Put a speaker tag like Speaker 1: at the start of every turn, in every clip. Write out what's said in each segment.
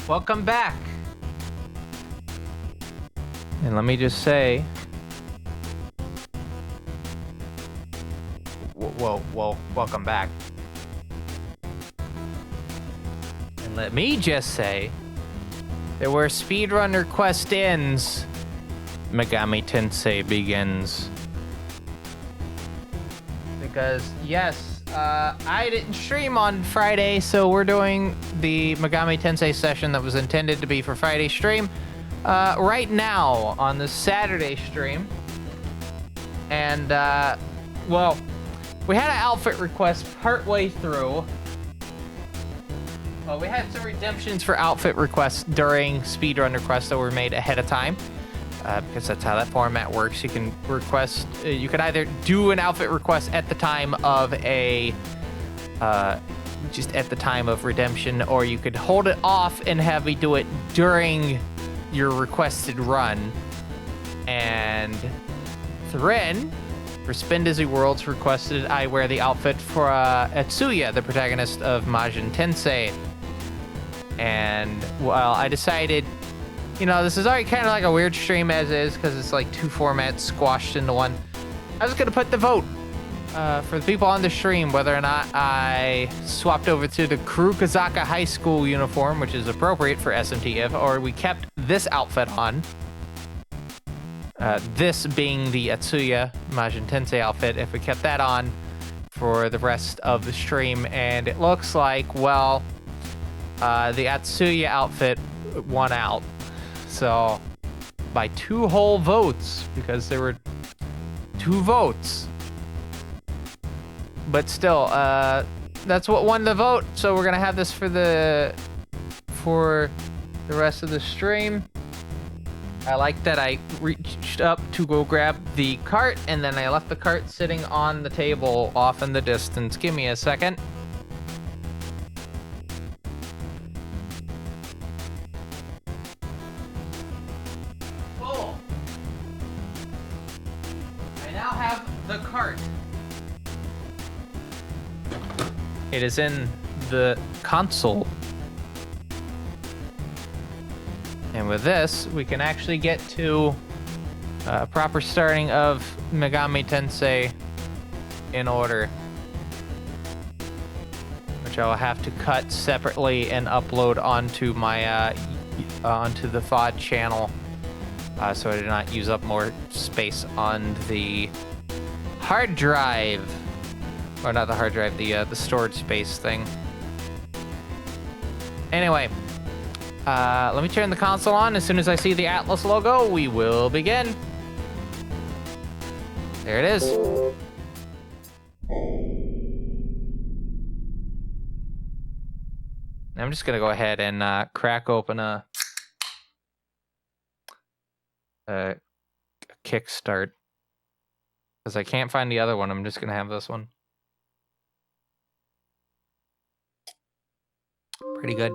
Speaker 1: Welcome back. And let me just say... Whoa, welcome back. And let me just say that where speedrun request ends, Megami Tensei begins. Because, yes, I didn't stream on Friday, so we're doing the Megami Tensei session that was intended to be for Friday stream right now on the Saturday stream. And, well, we had an outfit request partway through. Well, we had some redemptions for outfit requests during speedrun requests that were made ahead of time. Because that's how that format works. You can request, you could either do an outfit request at the time of a, just at the time of redemption, or you could hold it off and have me do it during your requested run. And Thren, for Spin Dizzy Worlds, requested I wear the outfit for Atsuya, the protagonist of Majin Tensei. And, well, I decided... You know, this is already kind of like a weird stream as is, because it's like two formats squashed into one. I was going to put the vote for the people on the stream, whether or not I swapped over to the Kurukazaka High School uniform, which is appropriate for SMTF, or we kept this outfit on. This being the Atsuya Majin Tensei outfit, if we kept that on for the rest of the stream. And it looks like, well, the Atsuya outfit won out. So, by 2 whole votes, because there were 2 votes. But still, that's what won the vote. So we're gonna have this for the rest of the stream. I like that I reached up to go grab the cart, and then I left the cart sitting on the table off in the distance. Give me a second. The cart. It is in the console. And with this, we can actually get to proper starting of Megami Tensei in order. Which I will have to cut separately and upload onto my onto the FOD channel. So I do not use up more space on the hard drive, or not the hard drive, the storage space thing. Anyway, let me turn the console on. As soon as I see the Atlas logo, we will begin. There it is. I'm just gonna go ahead and crack open a kickstart. Because I can't find the other one, I'm just going to have this one. Pretty good.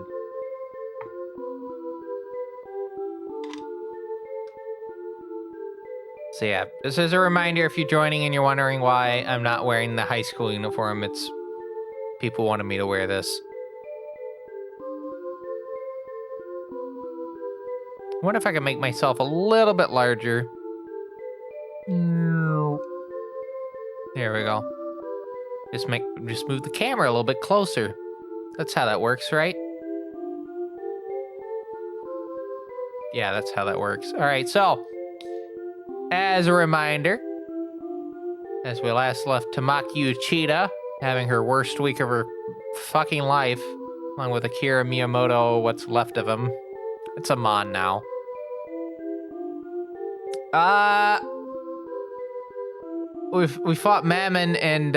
Speaker 1: So yeah, this is a reminder if you're joining and you're wondering why I'm not wearing the high school uniform. It's people wanted me to wear this. I wonder if I can make myself a little bit larger. There we go. Just move the camera a little bit closer. That's how that works, right? Yeah, that's how that works. All right, so as a reminder, as we last left Tamaki Uchida having her worst week of her fucking life, along with Akira Miyamoto, what's left of him. It's a Mon now. We fought Mammon and,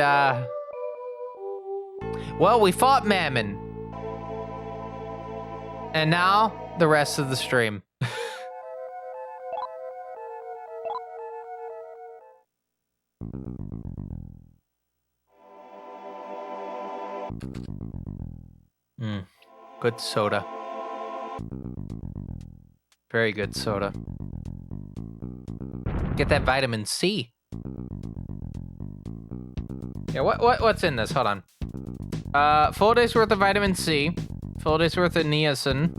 Speaker 1: well, we fought Mammon. And now, the rest of the stream. Good soda. Very good soda. Get that vitamin C. Yeah, what's in this? Hold on. Full day's worth of vitamin C, full day's worth of niacin,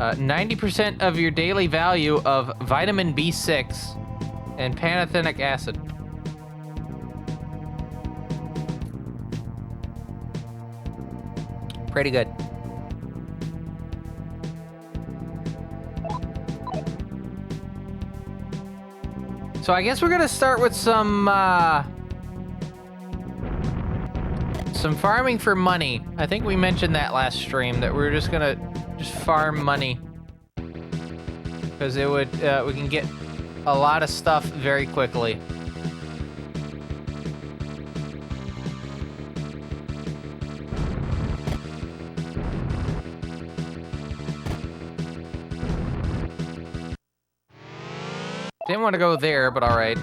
Speaker 1: 90% of your daily value of vitamin B6 and pantothenic acid. Pretty good. So I guess we're gonna start with some farming for money. I think we mentioned that last stream, that we're just gonna farm money, because it would we can get a lot of stuff very quickly. Didn't want to go there, but all right.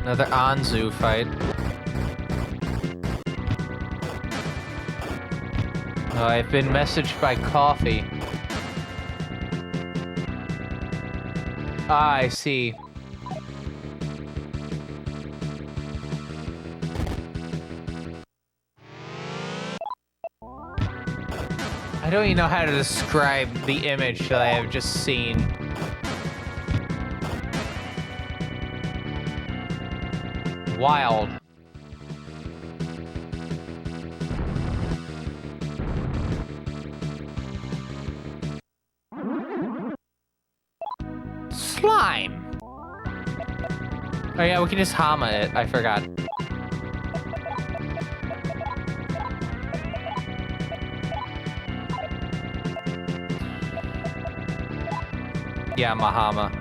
Speaker 1: Another Anzu fight. Oh, I've been messaged by coffee. Ah, I see. I don't even know how to describe the image that I have just seen. Wild. Slime. Oh yeah, we can just Hama it. I forgot. Yeah, Mahama.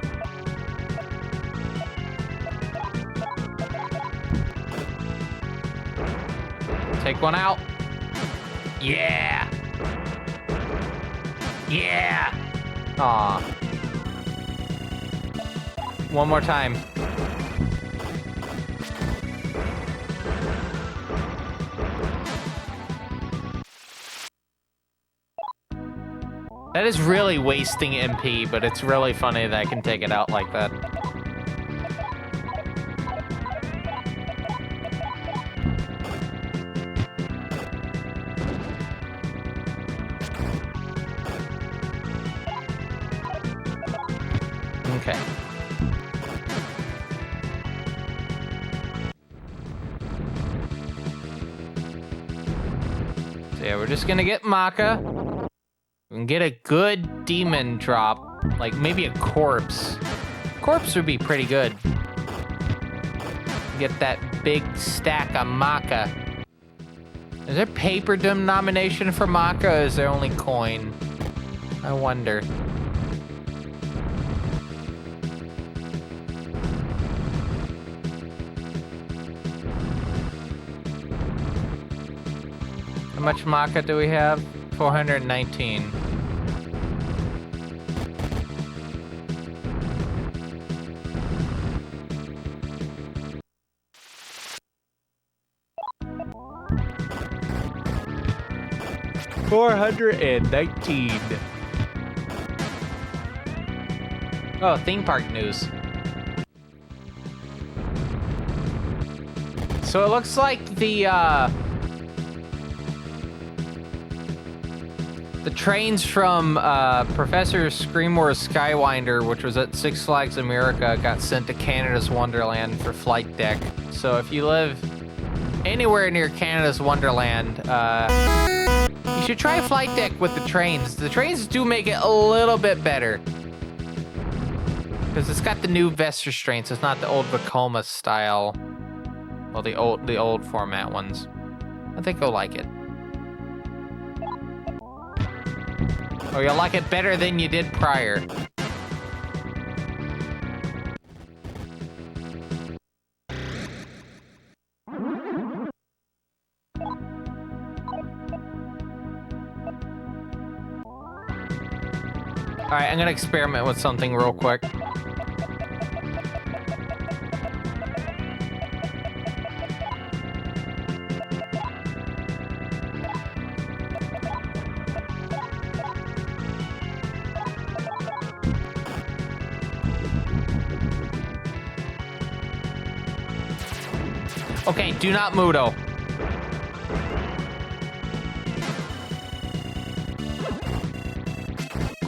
Speaker 1: Take one out. Yeah. Yeah. Aw. One more time. That is really wasting MP, but it's really funny that I can take it out like that. Okay. So yeah, we're just gonna get Maka. We can get a good demon drop, like maybe a corpse. Corpse would be pretty good. Get that big stack of Maka. Is there paper denomination for Maka, or is there only coin? I wonder. How much Maka do we have? 419. $419. Oh, theme park news. So it looks like the trains from Professor Screamor's Skywinder, which was at Six Flags America, got sent to Canada's Wonderland for flight deck. So if you live anywhere near Canada's Wonderland, you should try flight deck with the trains. The trains do make it a little bit better, because it's got the new vest restraints. It's not the old Vekoma style. Well, the old format ones. I think you'll like it. Or you'll like it better than you did prior. Alright, I'm gonna experiment with something real quick. Okay, do not Mudo.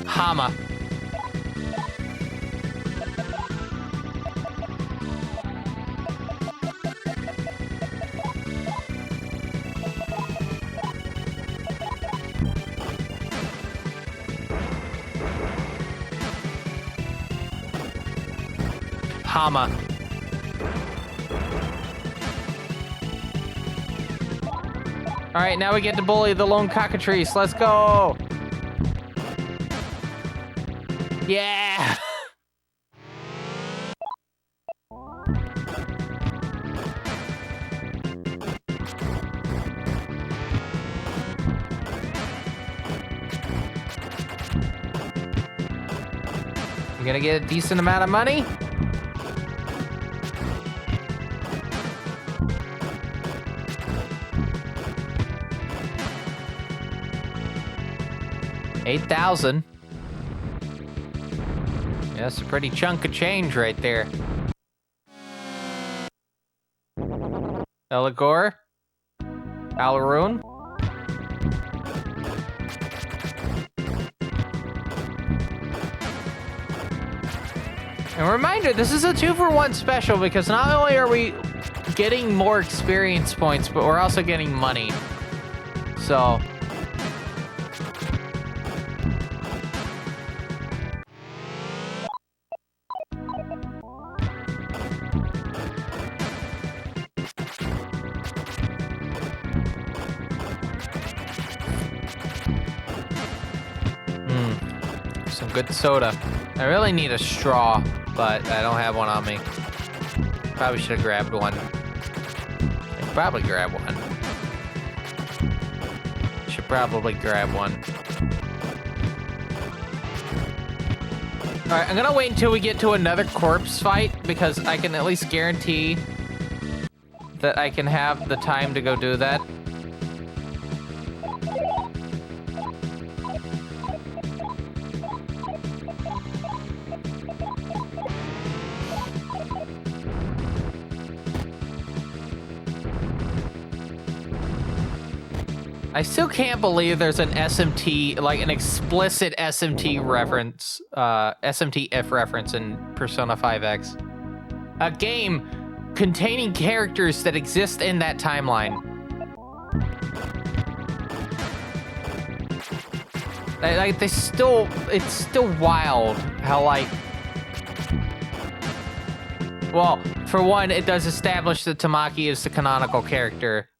Speaker 1: Hama. Hama. All right, now we get to bully the lone cockatrice. Let's go. Yeah. I'm gonna get a decent amount of money. $8,000. Yeah, that's a pretty chunk of change right there. Eligor. Alaroon. And reminder, this is a 2-for-1 special because not only are we getting more experience points, but we're also getting money. So... some good soda. I really need a straw, but I don't have one on me. Probably should have grabbed one. I probably grab one. Should probably grab one. Alright, I'm gonna wait until we get to another corpse fight because I can at least guarantee that I can have the time to go do that. I still can't believe there's an SMT, like an explicit SMT reference, SMT-F reference in Persona 5X. A game containing characters that exist in that timeline. Like, it's still wild how, like... Well, for one, it does establish that Tamaki is the canonical character,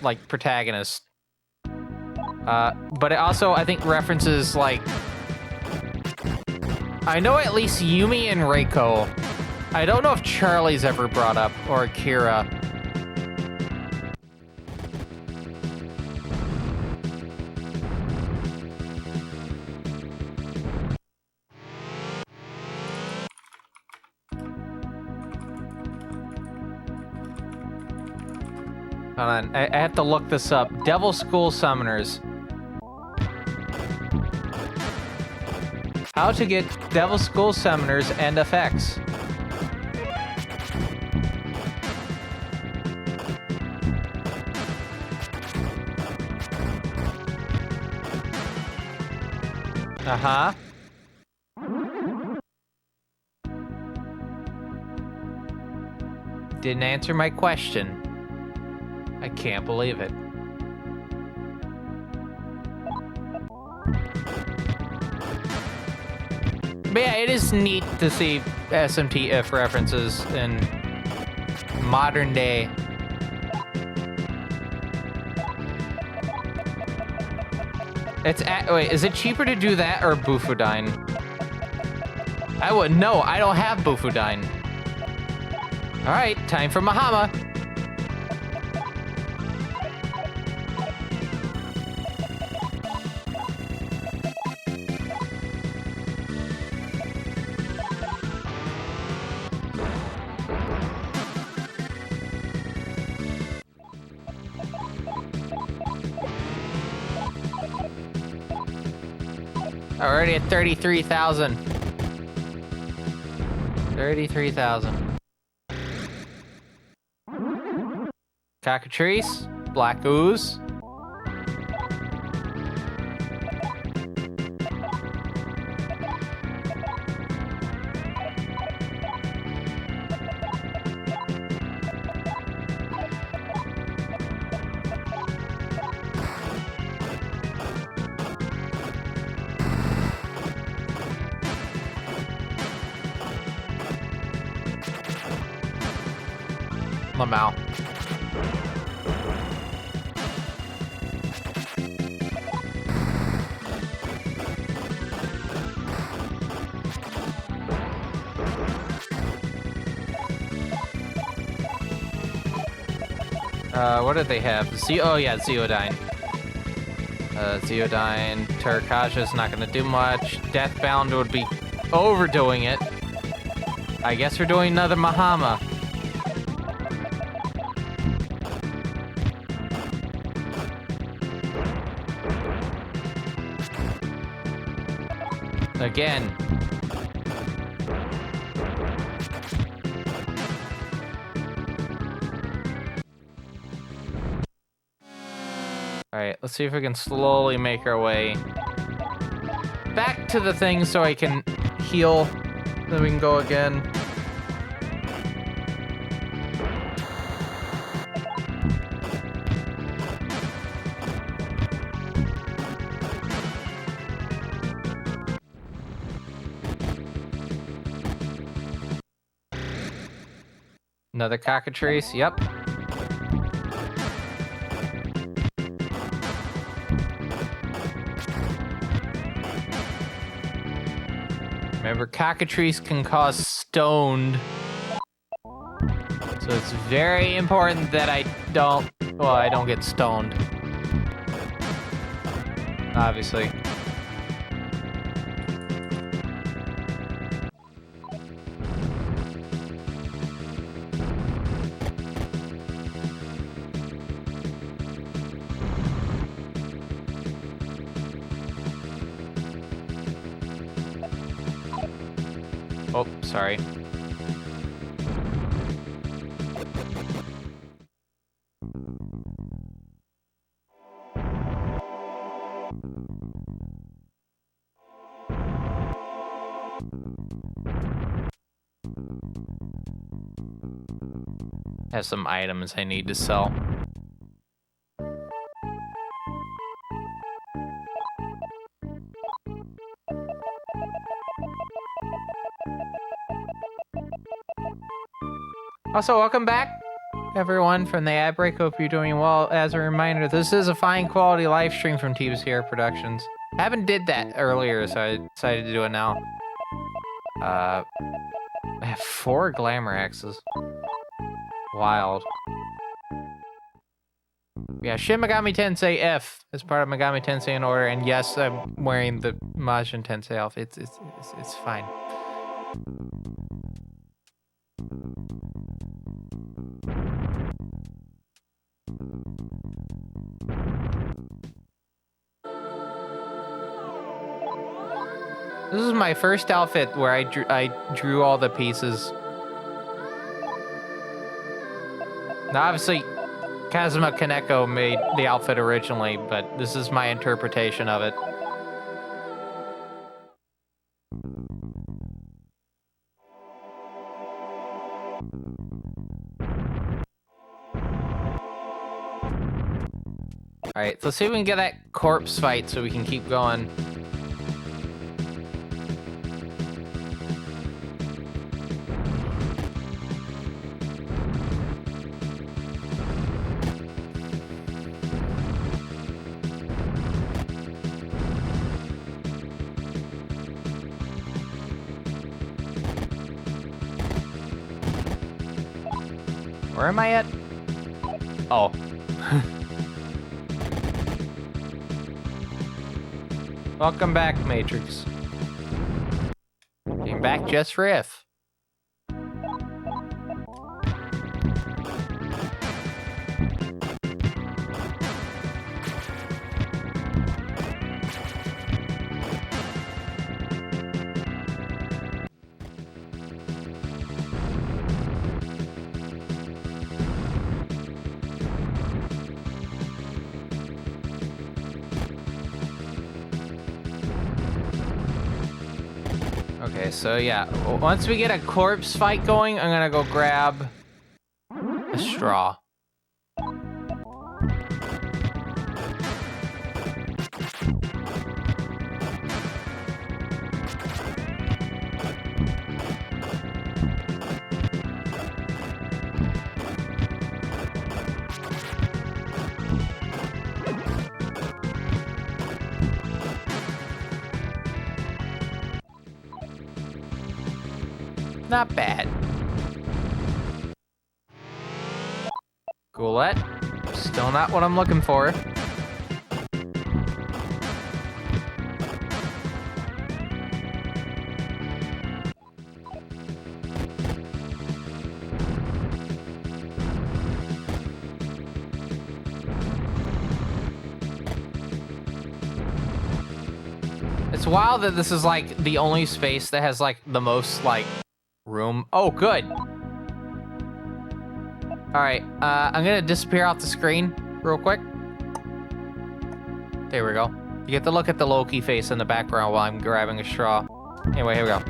Speaker 1: like, protagonist. But it also, I think, references, like... I know at least Yumi and Reiko. I don't know if Charlie's ever brought up, or Akira. Hold on, I have to look this up. Devil School Summoners. How to get Devil School Summoners and effects. Uh-huh. Didn't answer my question. I can't believe it. But yeah, it is neat to see SMT-F references in modern day. Wait, is it cheaper to do that or Bufudine? I wouldn't know. I don't have Bufudine. All right, time for Mahama. Already at 33,000. 33,000. Cockatrice, black ooze. Lamau. What did they have? Oh yeah, Zeodyne. Zeodyne, Turkasha's not gonna do much. Deathbound would be overdoing it. I guess we're doing another Mahama. Again. Alright, let's see if we can slowly make our way back to the thing so I can heal. Then we can go again. Another cockatrice, yep. Remember, cockatrice can cause stoned. So it's very important that I don't get stoned. Obviously. Oh, sorry. Have some items I need to sell. Also, welcome back, everyone, from the ad break. Hope you're doing well. As a reminder, this is a fine quality live stream from Team Sierra Productions. I haven't did that earlier, so I decided to do it now. I have 4 glamour axes. Wild. Yeah, Shin Megami Tensei F is part of Megami Tensei in order, and yes, I'm wearing the Majin Tensei outfit. It's fine. This is my first outfit where I drew all the pieces. Now, obviously, Kazuma Kaneko made the outfit originally, but this is my interpretation of it. Alright, let's see if we can get that corpse fight so we can keep going. Where am I at? Oh. Welcome back, Matrix. Came back just for if. Okay, so yeah, once we get a corpse fight going, I'm gonna go grab a straw. Not bad. Goulet. Still not what I'm looking for. It's wild that this is like the only space that has like the most like room. Oh, good. All right, I'm gonna disappear off the screen real quick. There we go. You get to look at the Loki face in the background while I'm grabbing a straw. Anyway, here we go.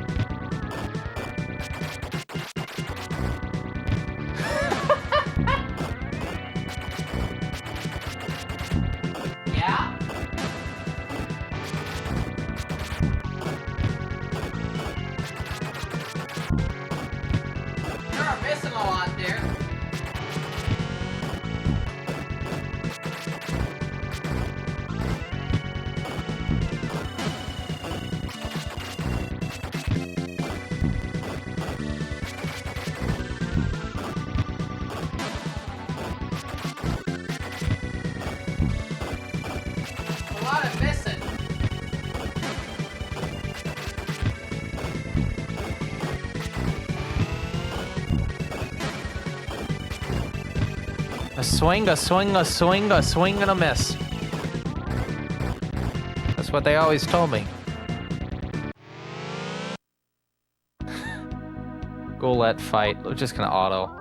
Speaker 1: Yeah? You're missing a lot there. A lot of missing. A swing, a swing, a swing, a swing, and a miss. That's what they always told me. Goulet fight. We're just gonna auto.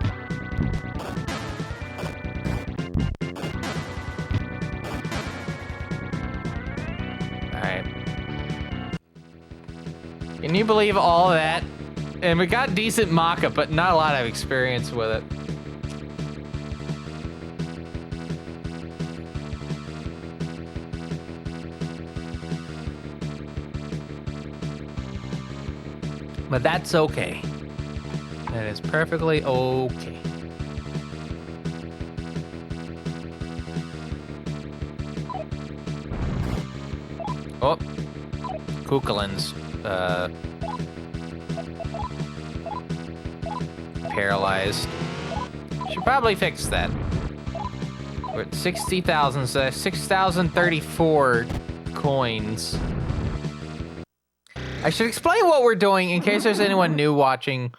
Speaker 1: Alright. Can you believe all that? And we got decent mock-up, but not a lot of experience with it. But that's okay. That is perfectly okay. Oh, Kukelin's paralyzed. Should probably fix that. We're at 60,000, so 6,034 coins. I should explain what we're doing in case there's anyone new watching.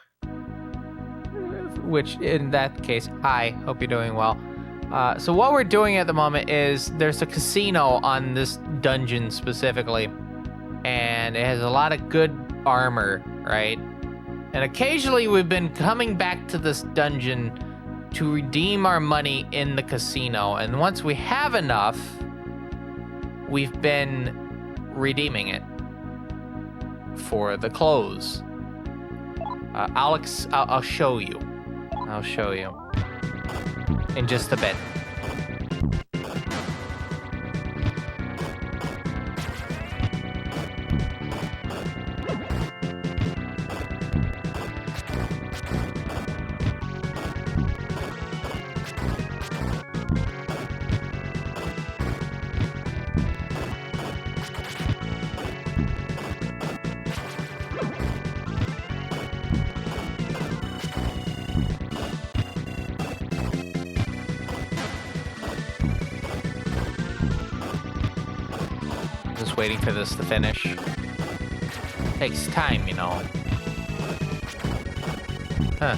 Speaker 1: Which, in that case, hi, hope you're doing well. So what we're doing at the moment is there's a casino on this dungeon specifically. And it has a lot of good armor, right? And occasionally we've been coming back to this dungeon to redeem our money in the casino. And once we have enough, we've been redeeming it for the clothes. Alex, I'll show you. I'll show you in just a bit. Just waiting for this to finish. Takes time, you know. Huh.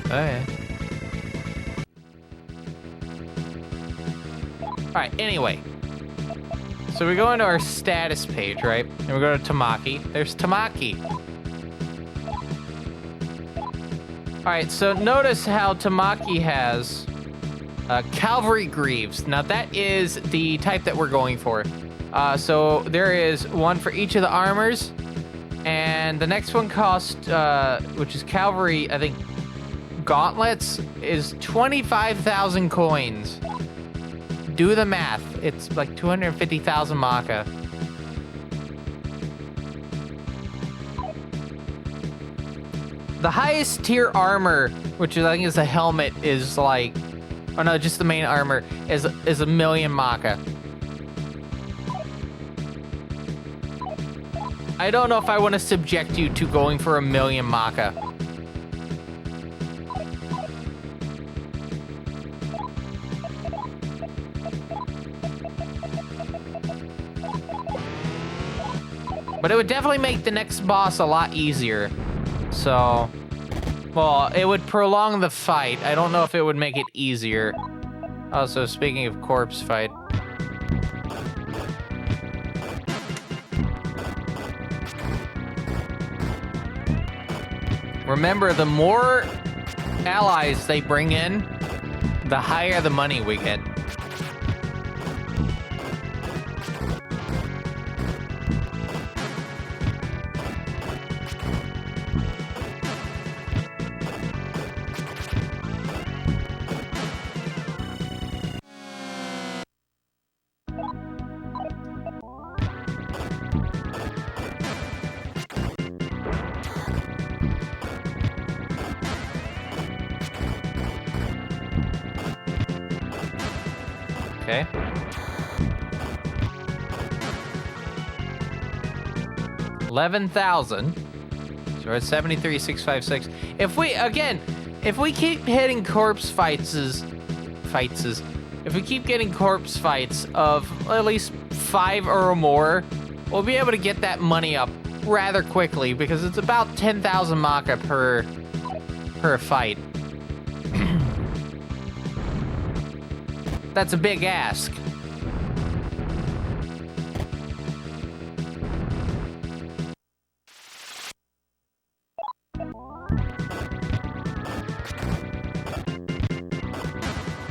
Speaker 1: Okay. Alright, anyway. So we go into our status page, right? And we go to Tamaki. There's Tamaki. Alright, so notice how Tamaki has Cavalry Greaves. Now that is the type that we're going for. So there is one for each of the armors, And the next one cost, which is cavalry, I think, gauntlets, is 25,000 coins. Do the math. It's like 250,000 Maka. The highest tier armor, which I think is a helmet, is like, oh no, just the main armor is 1,000,000 Maka. I don't know if I want to subject you to going for 1,000,000 Maka. But it would definitely make the next boss a lot easier. So, well, it would prolong the fight. I don't know if it would make it easier. Also, speaking of corpse fight. Remember, the more allies they bring in, the higher the money we get. Okay. $11,000. So we're at 73,656. If we keep hitting corpse if we keep getting corpse fights of at least 5 or more, we'll be able to get that money up rather quickly because it's about 10,000 Maka per fight. That's a big ask.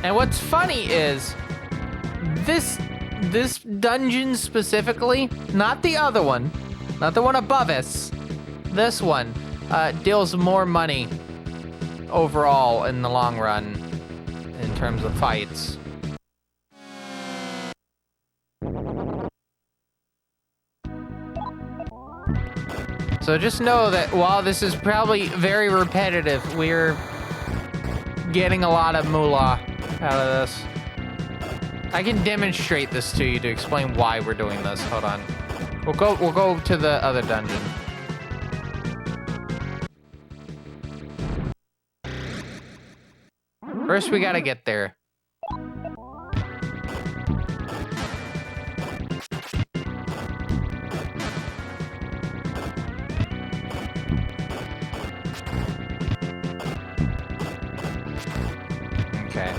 Speaker 1: And what's funny is this dungeon specifically, not the other one, not the one above us, this one deals more money overall in the long run in terms of fights. So just know that while this is probably very repetitive, we're getting a lot of moolah out of this. I can demonstrate this to you to explain why we're doing this. Hold on. We'll go to the other dungeon. First, we gotta get there. Okay.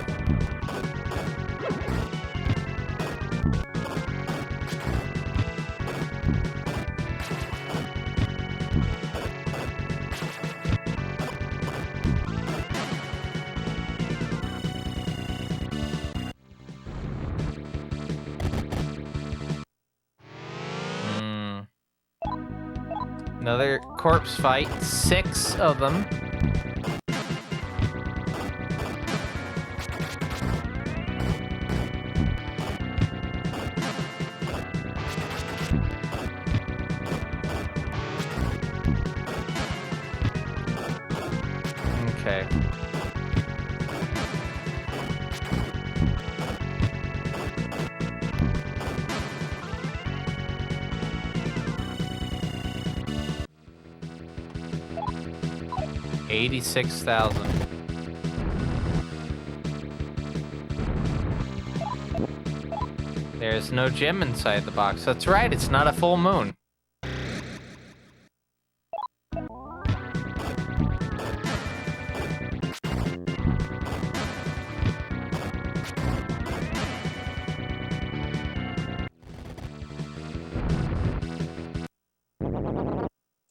Speaker 1: Another corpse fight, 6 of them. Okay. $86,000. There's no gem inside the box. That's right, it's not a full moon.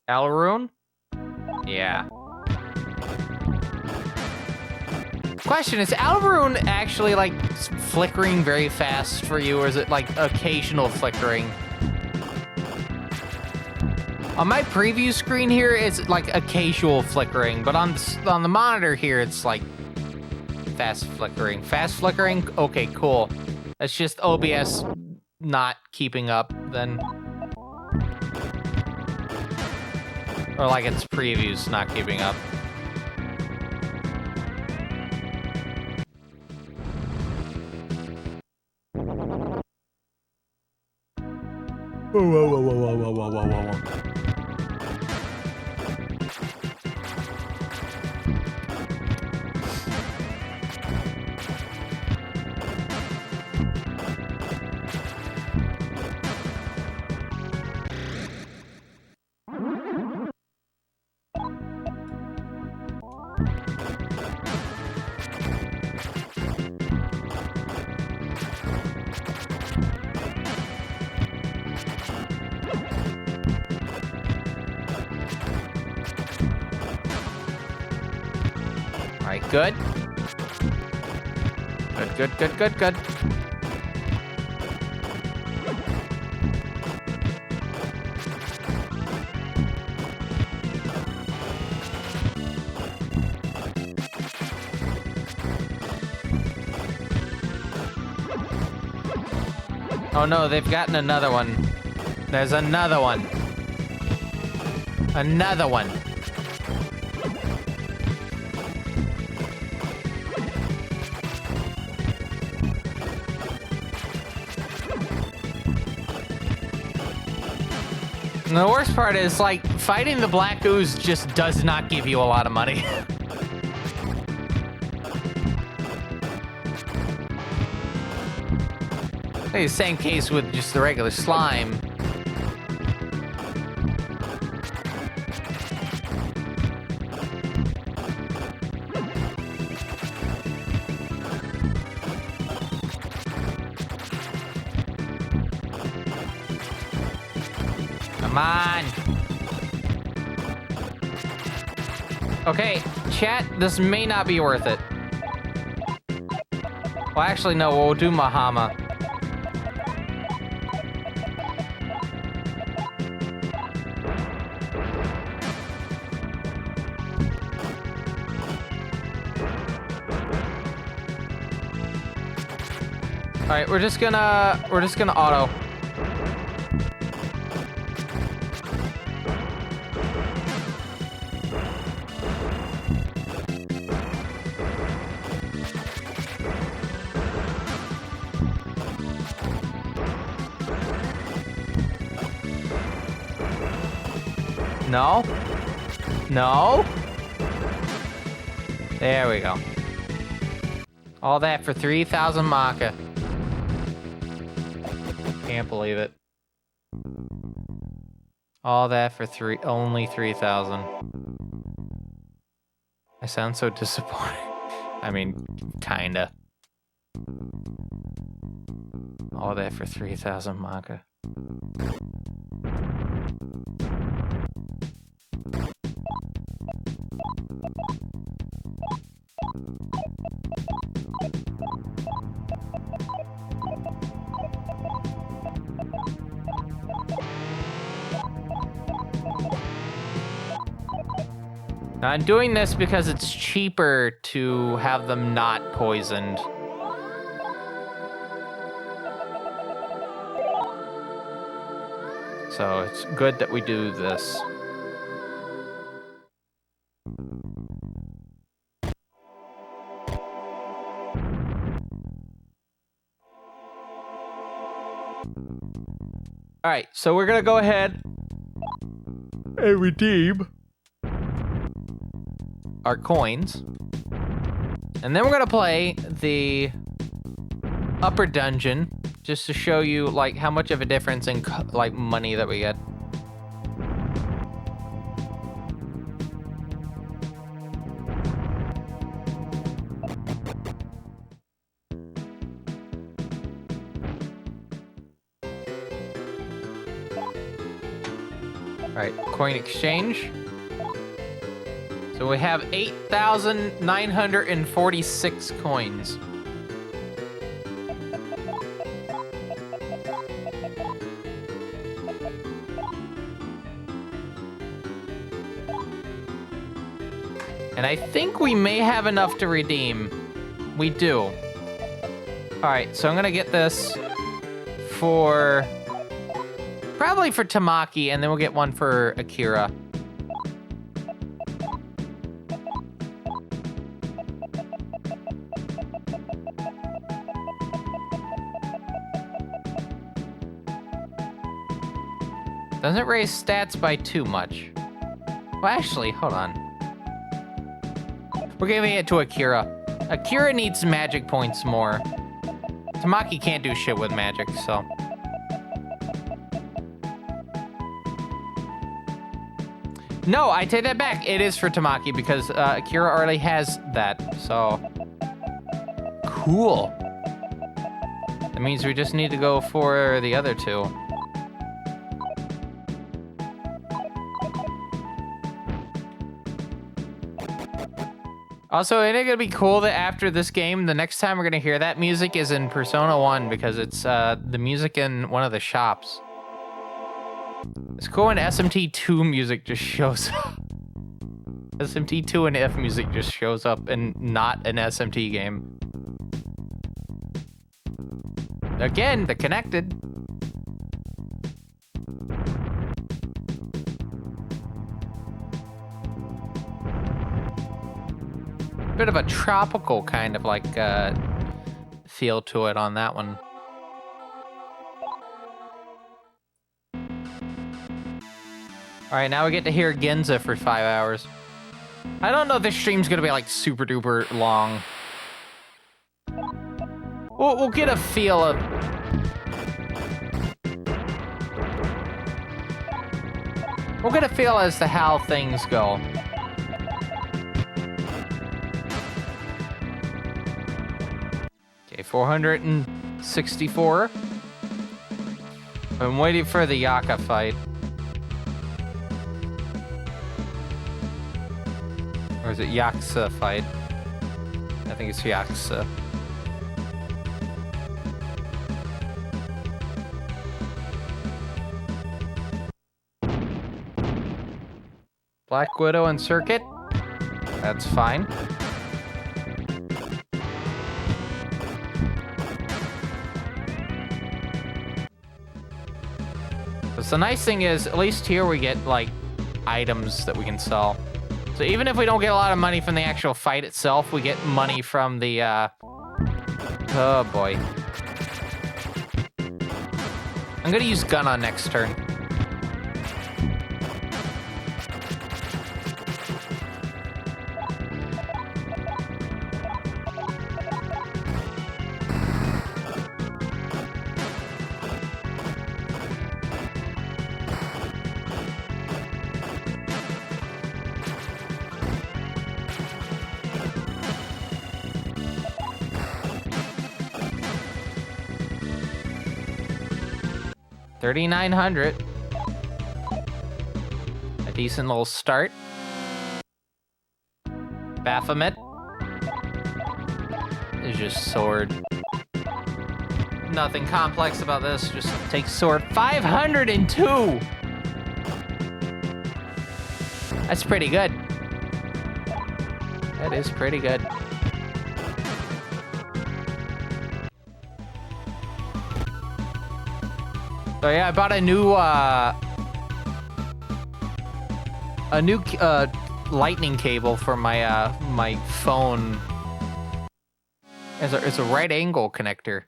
Speaker 1: Alrune? Yeah. Question, is Alrune actually like flickering very fast for you, or is it like occasional flickering? On my preview screen here, it's like occasional flickering, but on the monitor here, it's like fast flickering. Fast flickering? Okay, cool. That's just OBS not keeping up then. Or like its previews not keeping up. Whoa. Alright, good. Good. Oh no, they've gotten another one. There's another one. Another one. And the worst part is, like, fighting the black ooze just does not give you a lot of money. Hey, same case with just the regular slime. Come on. Okay, chat, this may not be worth it. Well, actually, no, we'll do Mahama. All right, we're just gonna auto. No. No. There we go. All that for 3,000 Maka. Can't believe it. All that for only 3,000. I sound so disappointed. I mean, kinda. All that for 3,000 Maka. Now, I'm doing this because it's cheaper to have them not poisoned. So it's good that we do this. All right, so we're gonna go ahead and redeem our coins. And then we're gonna play the upper dungeon just to show you like how much of a difference in like money that we get. All right, coin exchange. So we have 8,946 coins. And I think we may have enough to redeem. We do. All right, so I'm gonna get this for... probably for Tamaki, and then we'll get one for Akira. Doesn't raise stats by too much. Well, actually, hold on. We're giving it to Akira. Akira needs magic points more. Tamaki can't do shit with magic, so... No, I take that back. It is for Tamaki because Akira already has that, so... Cool. That means we just need to go for the other two. Also, isn't it gonna be cool that after this game, the next time we're gonna hear that music is in Persona 1 because it's the music in one of the shops. It's cool when SMT2 music just shows up. SMT2 and F music just shows up and not an SMT game. Again, they're connected. Bit of a tropical kind of like feel to it on that one. All right, now we get to hear Genza for 5 hours. I don't know if this stream's gonna be like super duper long. We'll get a feel of... We'll get a feel as to how things go. Okay, 464. I'm waiting for the Yaka fight. Or is it Yaksa fight? I think it's Yaksa. Black Widow and Circuit? That's fine. But the nice thing is, at least here we get, like, items that we can sell. So even if we don't get a lot of money from the actual fight itself, we get money from the, oh boy. I'm gonna use gun on next turn. $3,900. A decent little start. Baphomet is just sword. Nothing complex about this, just take sword. 502! That's pretty good. That is pretty good. So yeah, I bought a new lightning cable for my my phone. It's a right angle connector,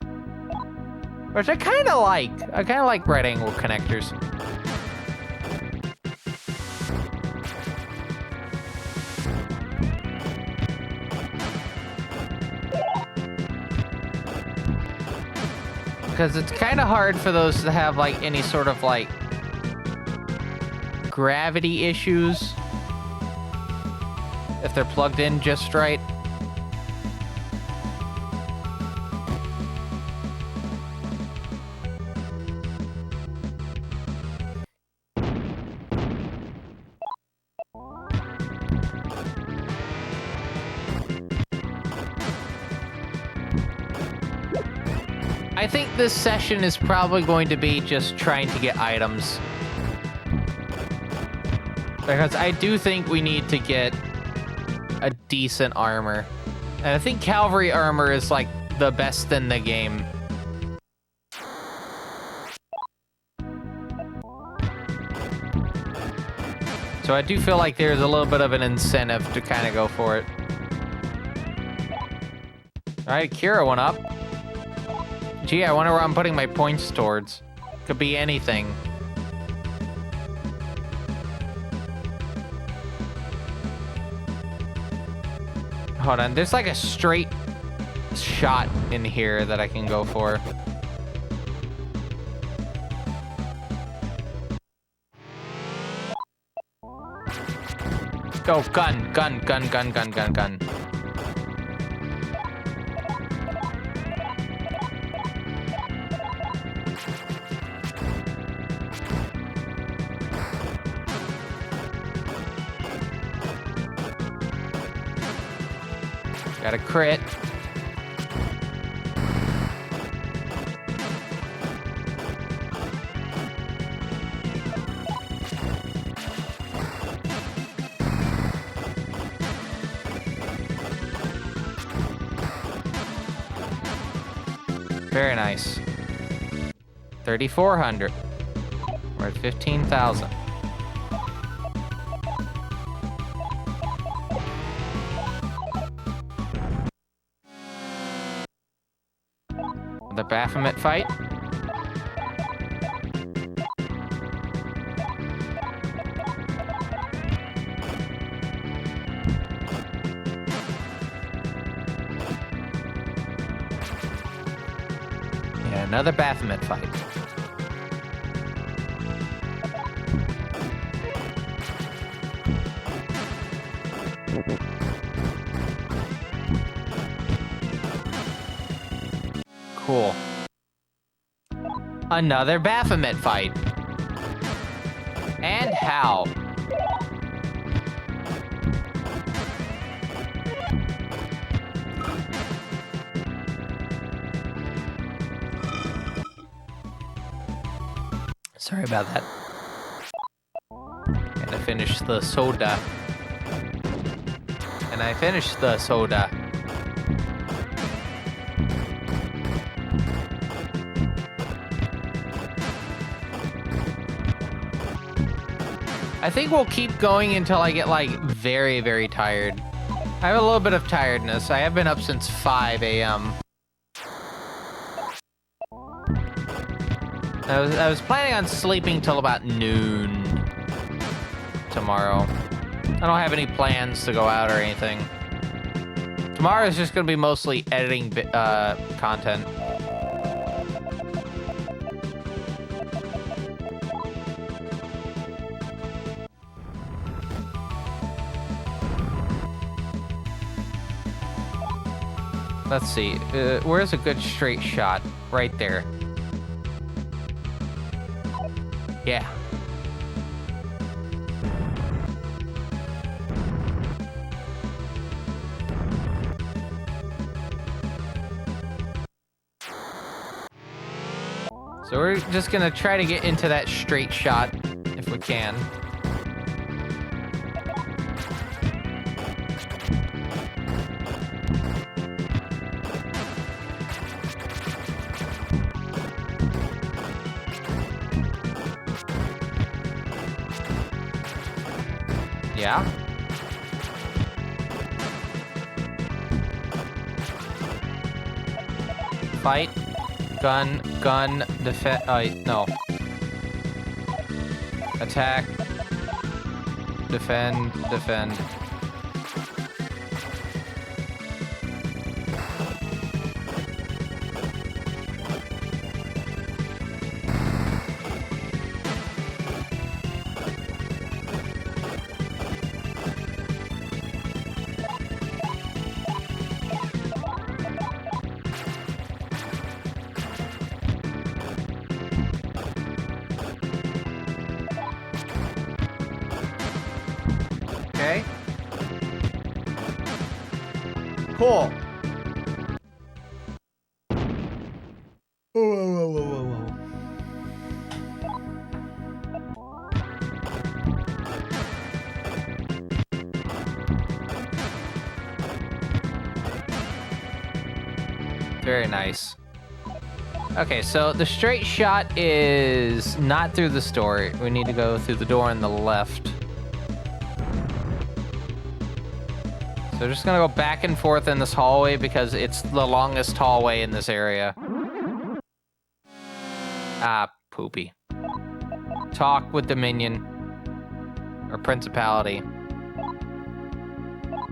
Speaker 1: which I kind of like. I kind of like right angle connectors. Because it's kind of hard for those to have like any sort of like gravity issues if they're plugged in just right. I think this session is probably going to be just trying to get items. Because I do think we need to get a decent armor. And I think cavalry armor is like the best in the game. So I do feel like there's a little bit of an incentive to kind of go for it. All right, Akira went up. Gee, I wonder where I'm putting my points towards. Could be anything. Hold on, there's like a straight shot in here that I can go for. Go, gun, gun, gun, gun, gun, gun, gun. Got a crit. Very nice. 3,400. We're at 15,000. The Baphomet fight. Yeah, another Baphomet fight. Cool. Another Baphomet fight. And how? Sorry about that. And I finished the soda. And I finished the soda. I think we'll keep going until I get, like, very, very tired. I have a little bit of tiredness. I have been up since 5 a.m. I was planning on sleeping till about noon tomorrow. I don't have any plans to go out or anything. Tomorrow is just going to be mostly editing content. Let's see. Where's a good straight shot? Right there. Yeah. So we're just gonna try to get into that straight shot if we can. Yeah. Fight. Gun. Gun. Defend. No. Attack. Defend. Defend. Okay. Cool. Whoa. Very nice. Okay, so the straight shot is not through the store. We need to go through the door on the left. So we're just gonna go back and forth in this hallway because it's the longest hallway in this area. Ah, poopy. Talk with the minion. Or principality.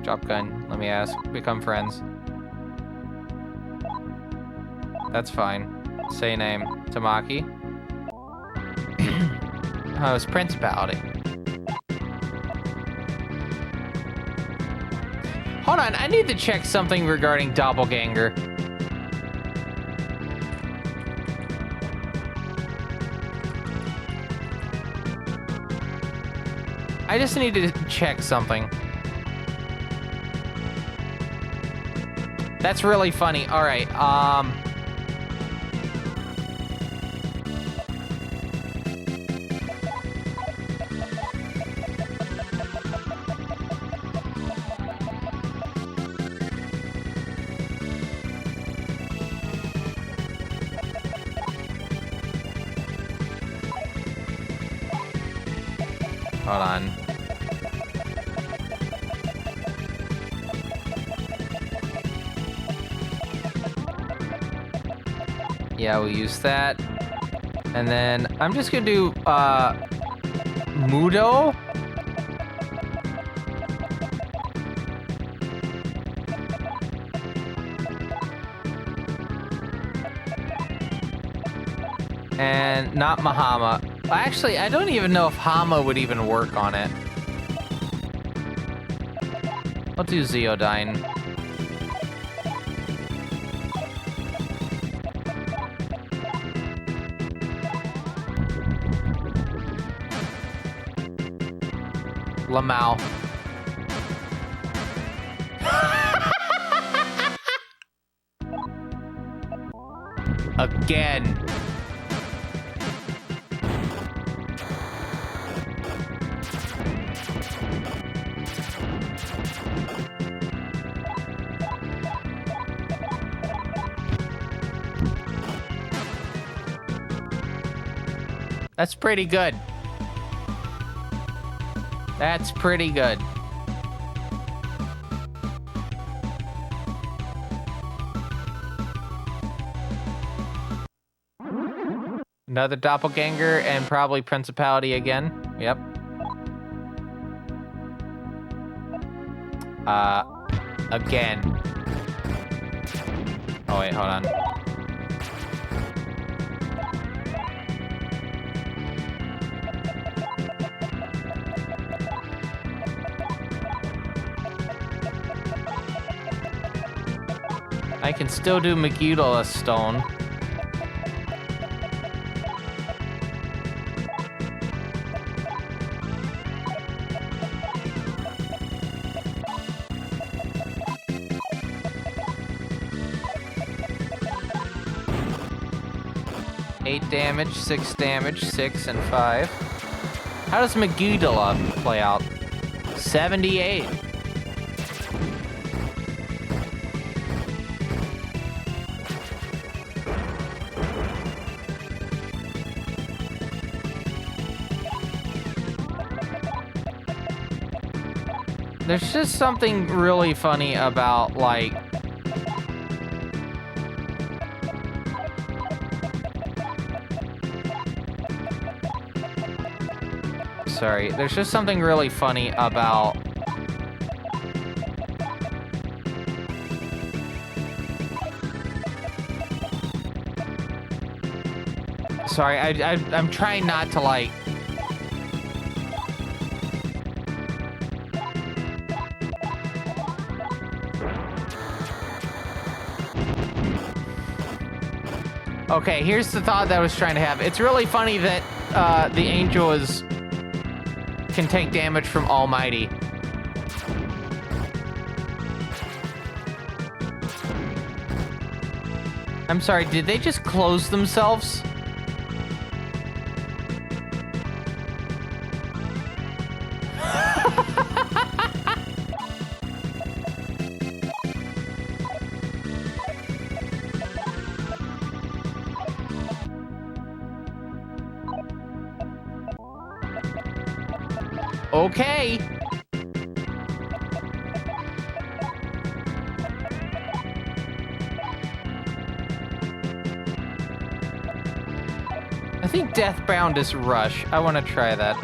Speaker 1: Drop gun, let me ask. Become friends. That's fine. Say name. Tamaki. Oh, it's principality. Hold on, I need to check something regarding doppelganger. I just need to check something. That's really funny. All right, hold on. Yeah, we'll use that. And then I'm just gonna do Mudo. And not Mahama. Actually, I don't even know if Hama would even work on it. I'll do Zeodyne. Lamau. Again. That's pretty good. That's pretty good. Another doppelganger and probably principality again. Yep. Again. Oh wait, hold on. I can still do Megiddo Stone. Damage, 6 damage, 6 and 5. How does Megiddo play out? 78. There's just something really funny about, like, sorry, there's just something really funny about sorry, I'm trying not to, like, okay, here's the thought that I was trying to have. It's really funny that the angel can take damage from Almighty. I'm sorry, did they just close themselves? Okay. I think Deathbound is Rush. I want to try that.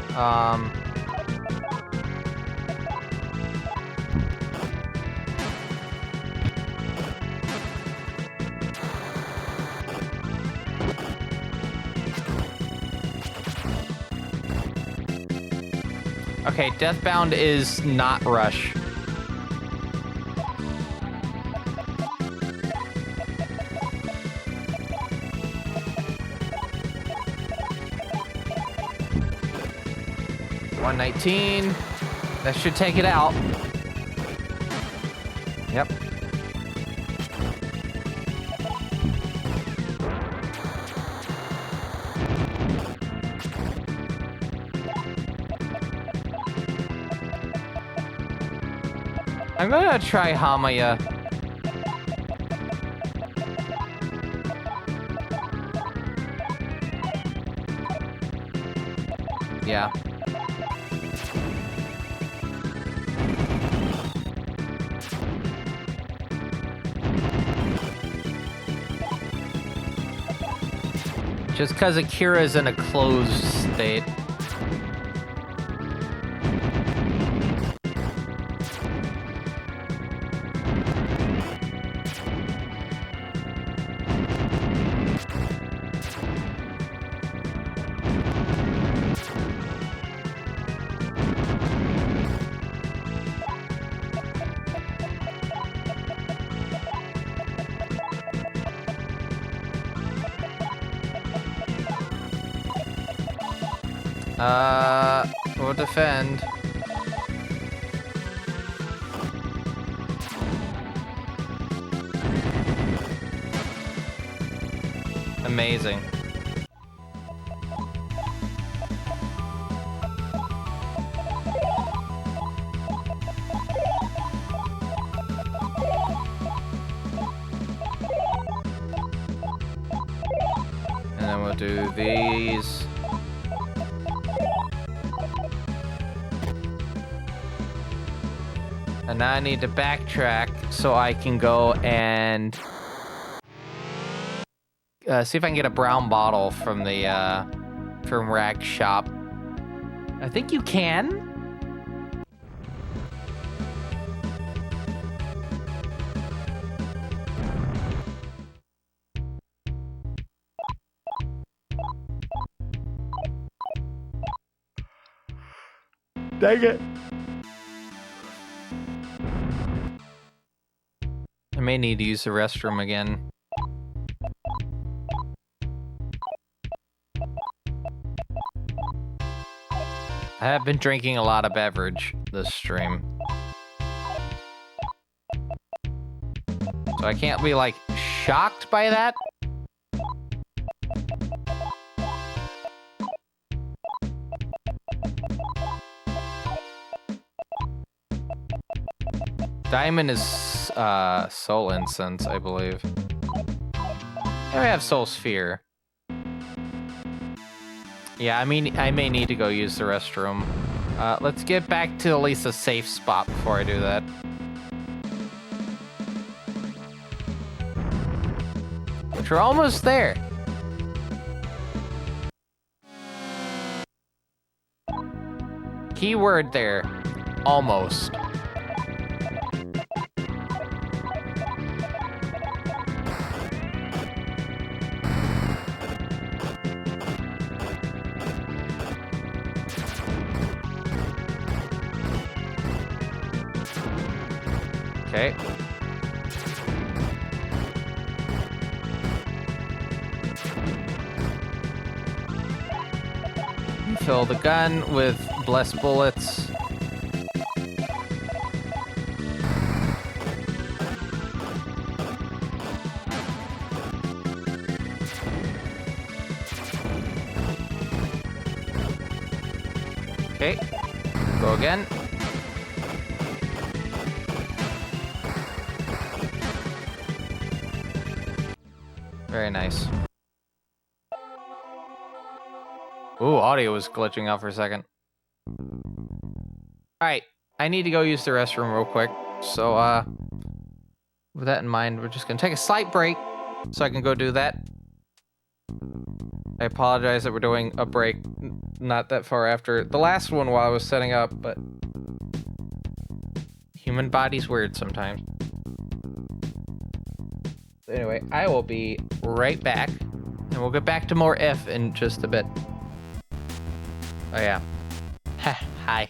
Speaker 1: Okay, Deathbound is not Rush. $119. That should take it out. Yep. I'm gonna try Hamaya. Yeah. Just because Akira is in a closed state. We'll defend. Amazing. And then we'll do these. And now I need to backtrack so I can go and see if I can get a brown bottle from the from Rag Shop. I think you can. Dang it. I may need to use the restroom again. I have been drinking a lot of beverage this stream. So I can't be, like, shocked by that. Diamond is Soul Incense, I believe. I have Soul Sphere. Yeah, I mean, I may need to go use the restroom. Let's get back to at least a safe spot before I do that. Which we're almost there. Keyword there. Almost. Okay. Fill the gun with blessed bullets. Okay. Go again. Very nice. Ooh, audio was glitching out for a second. All right, I need to go use the restroom real quick. So, with that in mind, we're just gonna take a slight break so I can go do that. I apologize that we're doing a break not that far after the last one while I was setting up, but human body's weird sometimes. Anyway, I will be right back, and we'll get back to more if in just a bit. Oh yeah. Hi.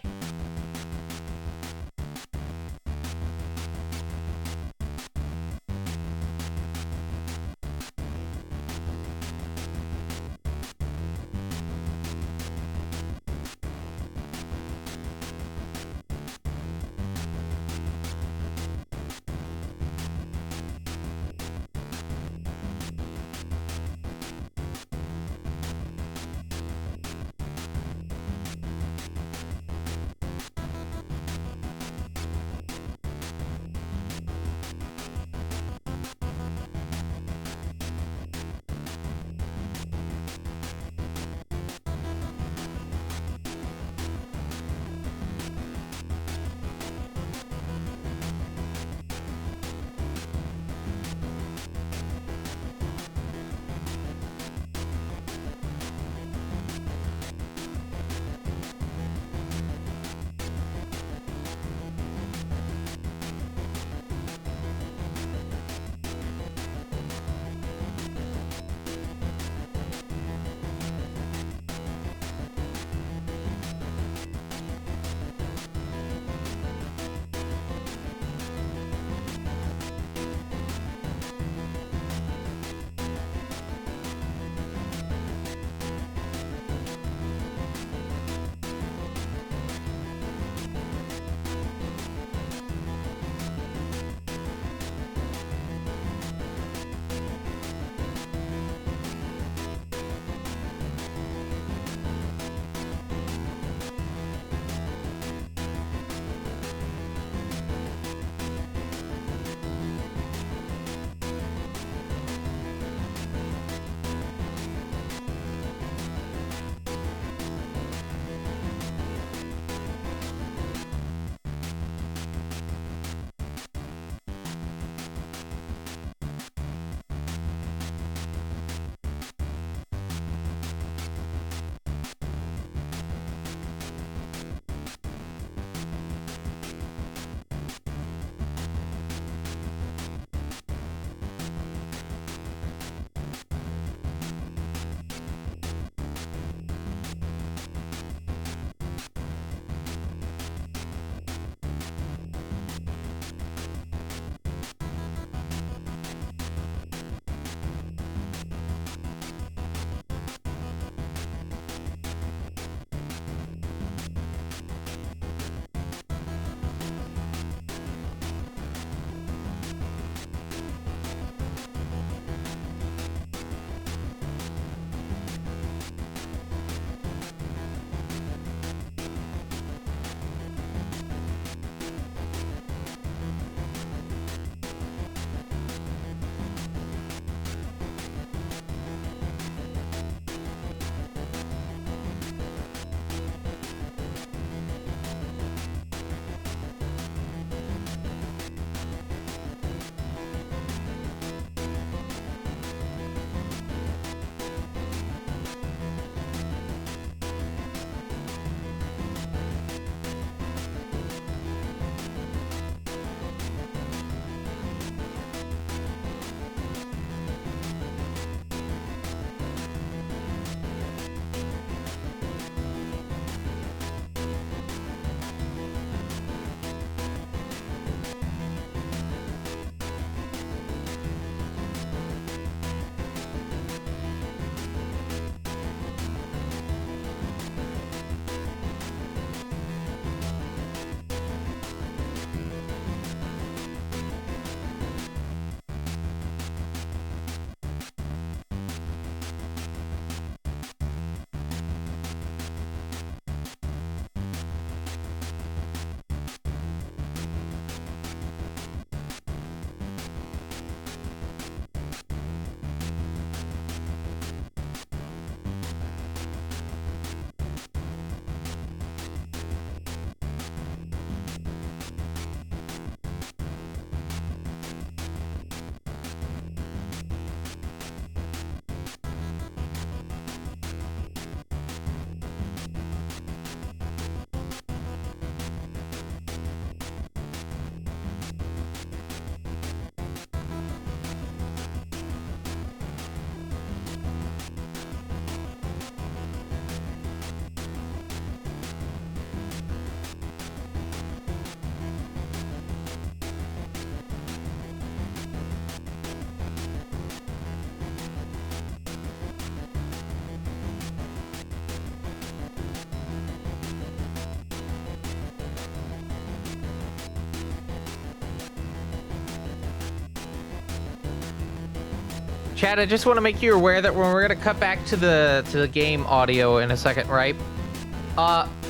Speaker 1: Chad, I just want to make you aware that when we're gonna cut back to the game audio in a second, right?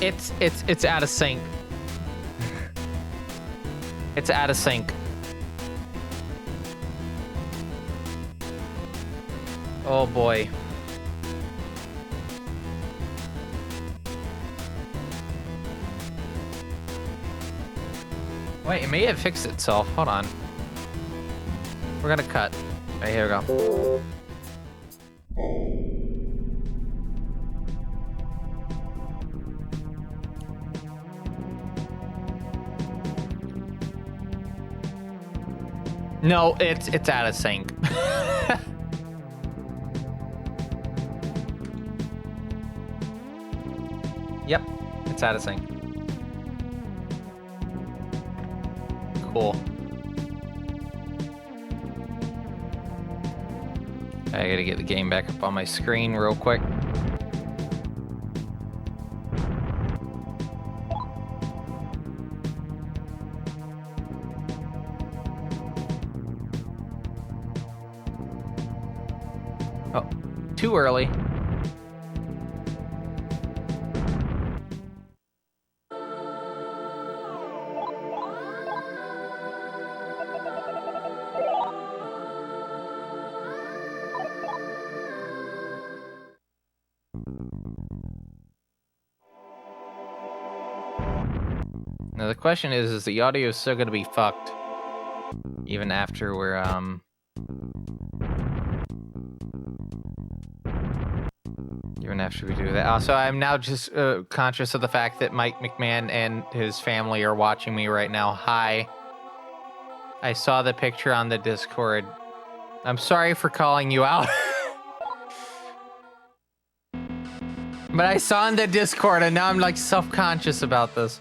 Speaker 1: It's out of sync. It's out of sync. Oh boy. Wait, it may have fixed itself. Hold on. We're gonna cut. Okay, here we go. No, it's out of sync. Yep, it's out of sync. Cool. I gotta get the game back up on my screen real quick. Oh, too early. Now the question is the audio still gonna be fucked even after we're even after we do that. Also, I'm now just conscious of the fact that Mike McMahon and his family are watching me right now. Hi. I saw the picture on the Discord. I'm sorry for calling you out. But I saw in the Discord and now I'm like self-conscious about this.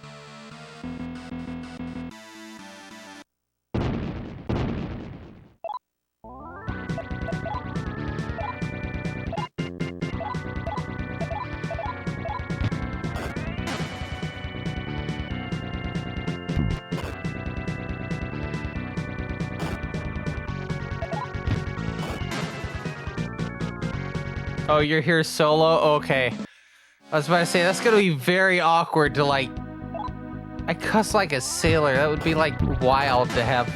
Speaker 1: Oh, you're here solo? Okay. I was about to say, that's gonna be very awkward to like... I cuss like a sailor. That would be like wild to have...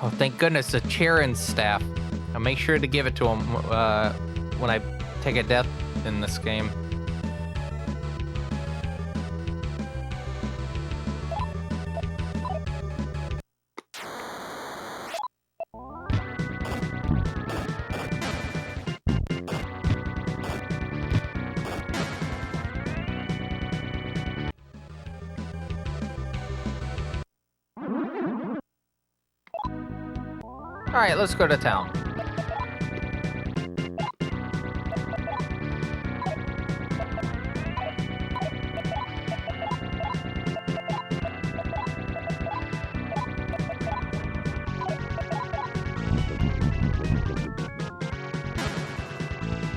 Speaker 1: Oh, thank goodness, the Charon's staff. I'll make sure to give it to him when I take a death in this game. All right, let's go to town.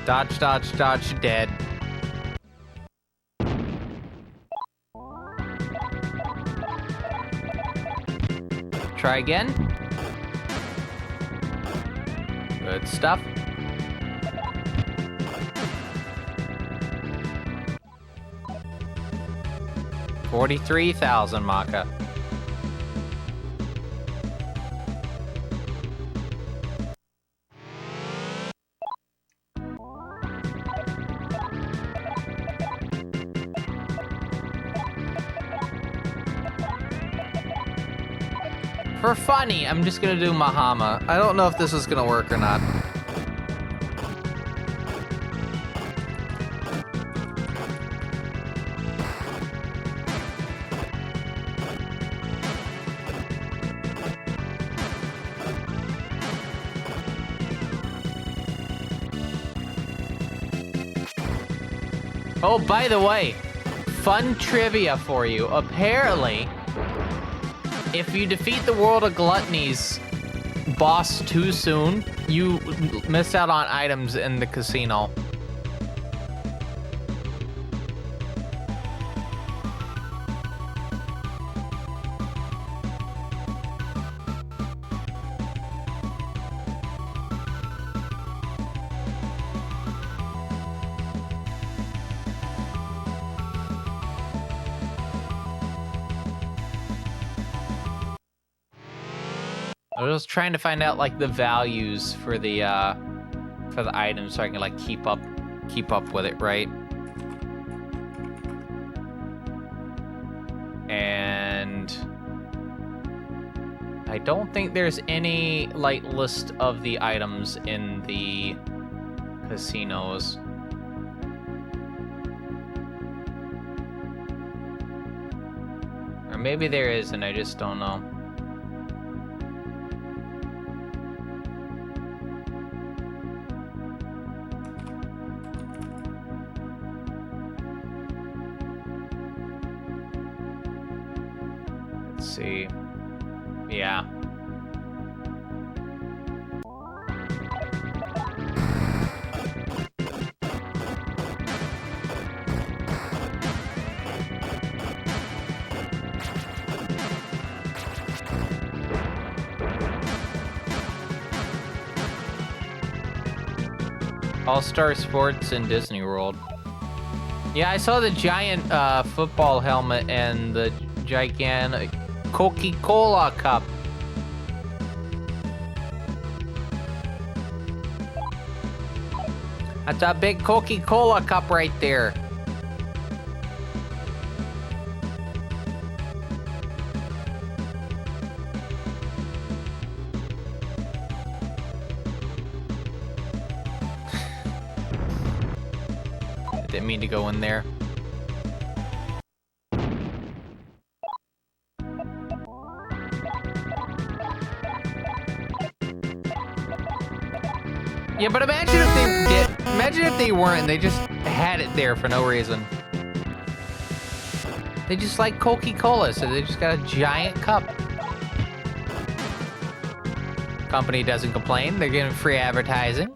Speaker 1: Dodge, dodge, dodge, dead. Try again. Good stuff. $43,000 Maka. For funny, I'm just gonna do Mahama. I don't know if this is gonna work or not. Oh, by the way, fun trivia for you. Apparently, if you defeat the World of Gluttony's boss too soon, you missed out on items in the casino. I was trying to find out like the values for the items so I can like keep up with it, right? And I don't think there's any like list of the items in the casinos. Or maybe there is and I just don't know. See. Yeah. All-Star Sports in Disney World. Yeah, I saw the giant football helmet and the gigantic Coca-Cola cup. That's a big Coca-Cola cup right there. I didn't mean to go in there. Yeah, but imagine if they did. Imagine if they weren't and they just had it there for no reason. They just like Coca-Cola, so they just got a giant cup. Company doesn't complain. They're getting free advertising.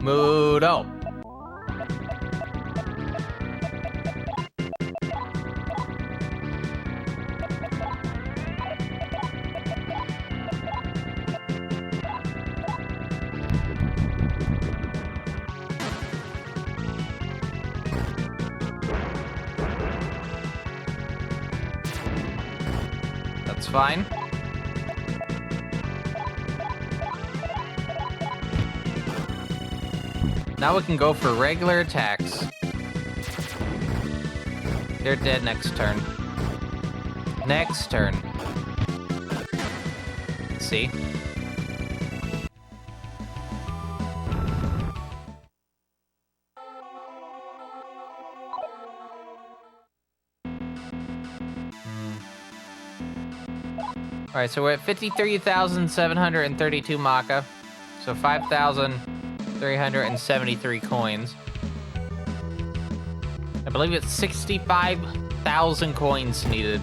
Speaker 1: Mudo. That's fine. Now we can go for regular attacks. They're dead next turn. Next turn. See? Alright, so we're at 53,732 Maka. So 5,373 coins. I believe it's 65,000 coins needed.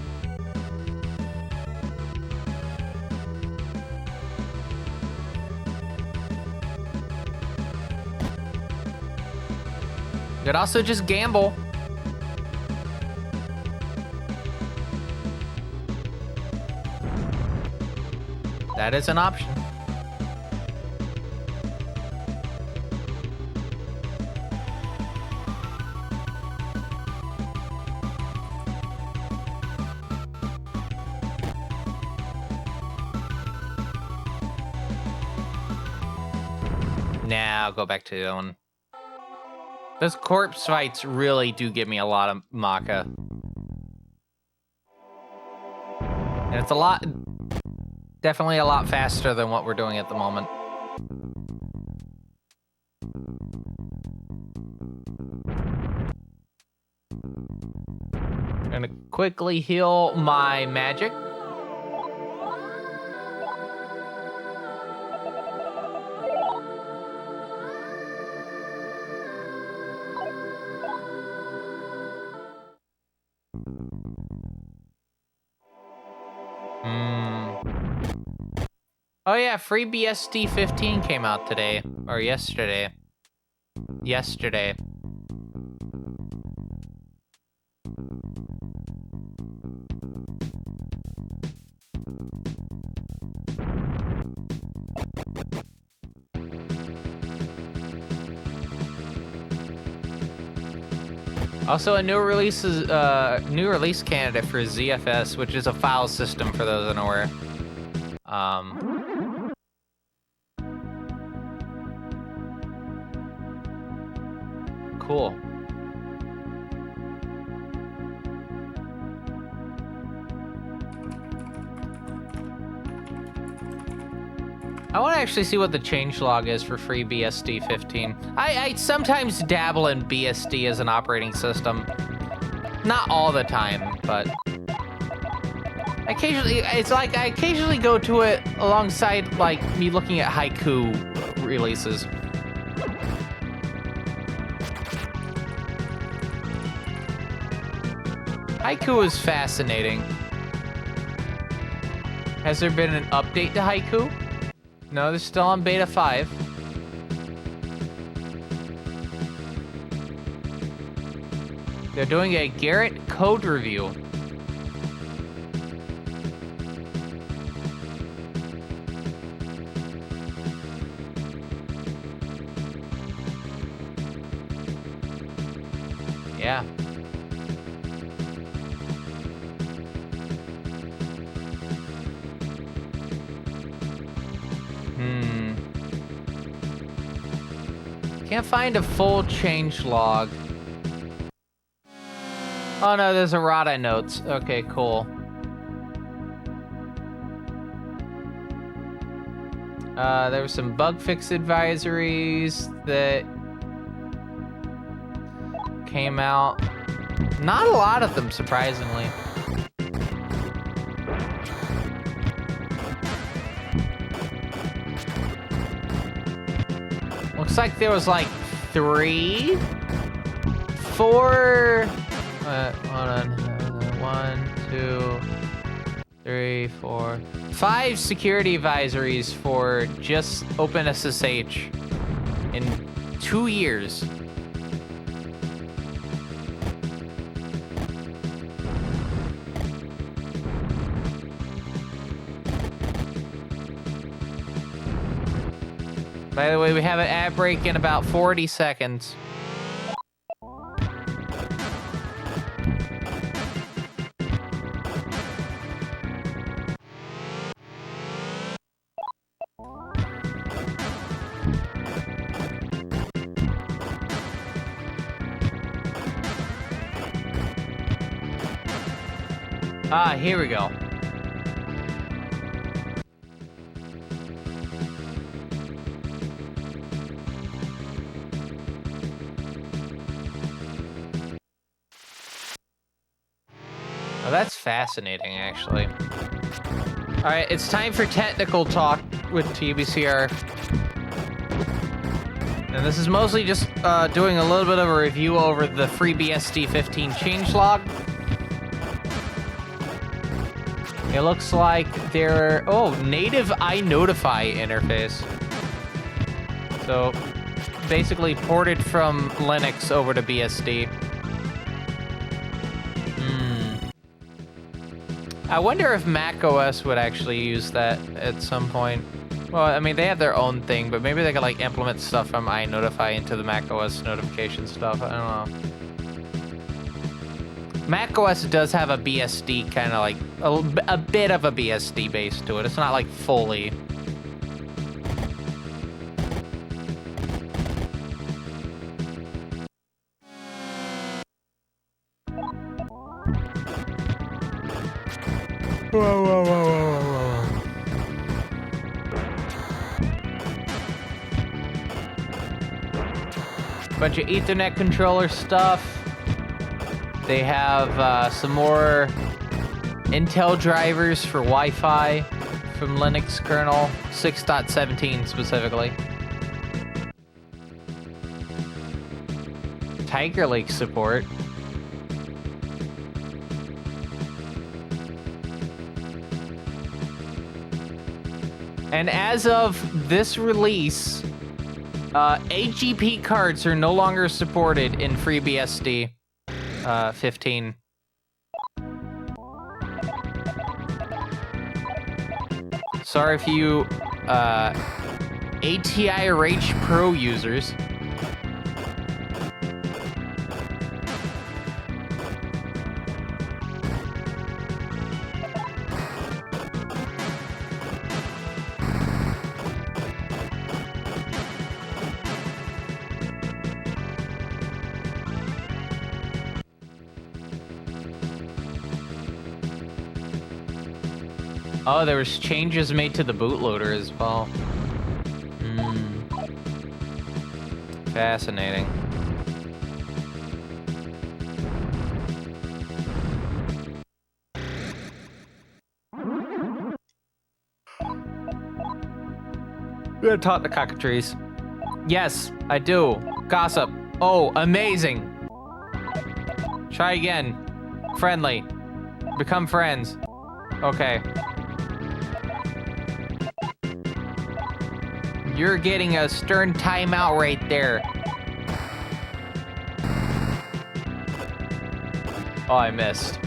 Speaker 1: You could also just gamble. That is an option. Now go back to the other one. Those corpse fights really do give me a lot of Maka. And it's a lot... Definitely a lot faster than what we're doing at the moment. I'm gonna quickly heal my magic. Oh yeah, free BSD 15 came out today. Or yesterday. Yesterday. Also, a new release candidate for ZFS, which is a file system for those unaware. Cool. I want to actually see what the changelog is for free BSD 15. I sometimes dabble in BSD as an operating system. Not all the time, but occasionally, it's like I occasionally go to it alongside like me looking at haiku releases. Haiku is fascinating. Has there been an update to haiku? No, they're still on beta 5. They're doing a Garrett code review. Yeah. Can't find a full change log. Oh no, there's errata notes. Okay, cool. There were some bug fix advisories that came out. Not a lot of them, surprisingly. Looks like there was like 3, 4. Hold on. 1, 2, 3, 4, 5 security advisories for just OpenSSH in 2 years. By the way, we have an ad break in about 40 seconds. Ah, here we go. Oh, that's fascinating, actually. All right, it's time for technical talk with TBCR. And this is mostly just doing a little bit of a review over the free BSD 15 changelog. It looks like they're... Oh, native iNotify interface. So, basically ported from Linux over to BSD. I wonder if macOS would actually use that at some point. Well, I mean, they have their own thing, but maybe they could, like, implement stuff from iNotify into the macOS notification stuff. I don't know. macOS does have a BSD kind of, like, a bit of a BSD base to it. It's not, like, fully. Whoa. Bunch of Ethernet controller stuff. They have some more Intel drivers for Wi-Fi from Linux kernel 6.17 specifically. Tiger Lake support. And as of this release, AGP cards are no longer supported in FreeBSD 15. Sorry if you ATI RH Pro users. Oh, there was changes made to the bootloader as well. Fascinating. We gotta talk to cockatrices. Yes, I do. Gossip. Oh, amazing. Try again. Friendly. Become friends. Okay. You're getting a stern timeout right there. Oh, I missed.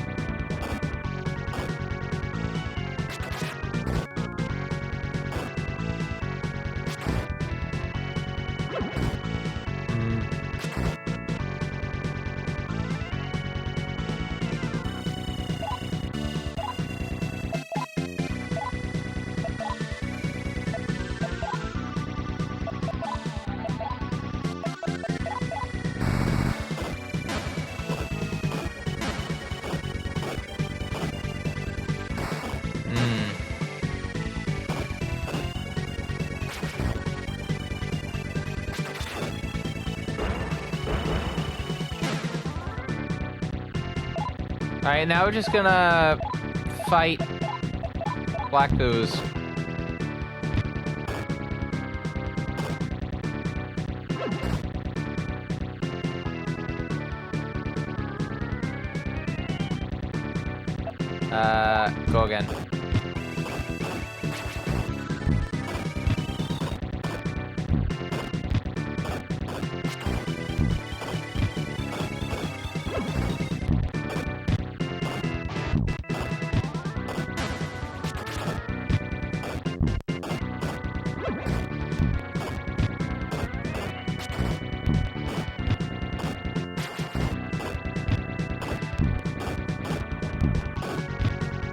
Speaker 1: Alright, now we're just gonna fight Black Ooze. Go again.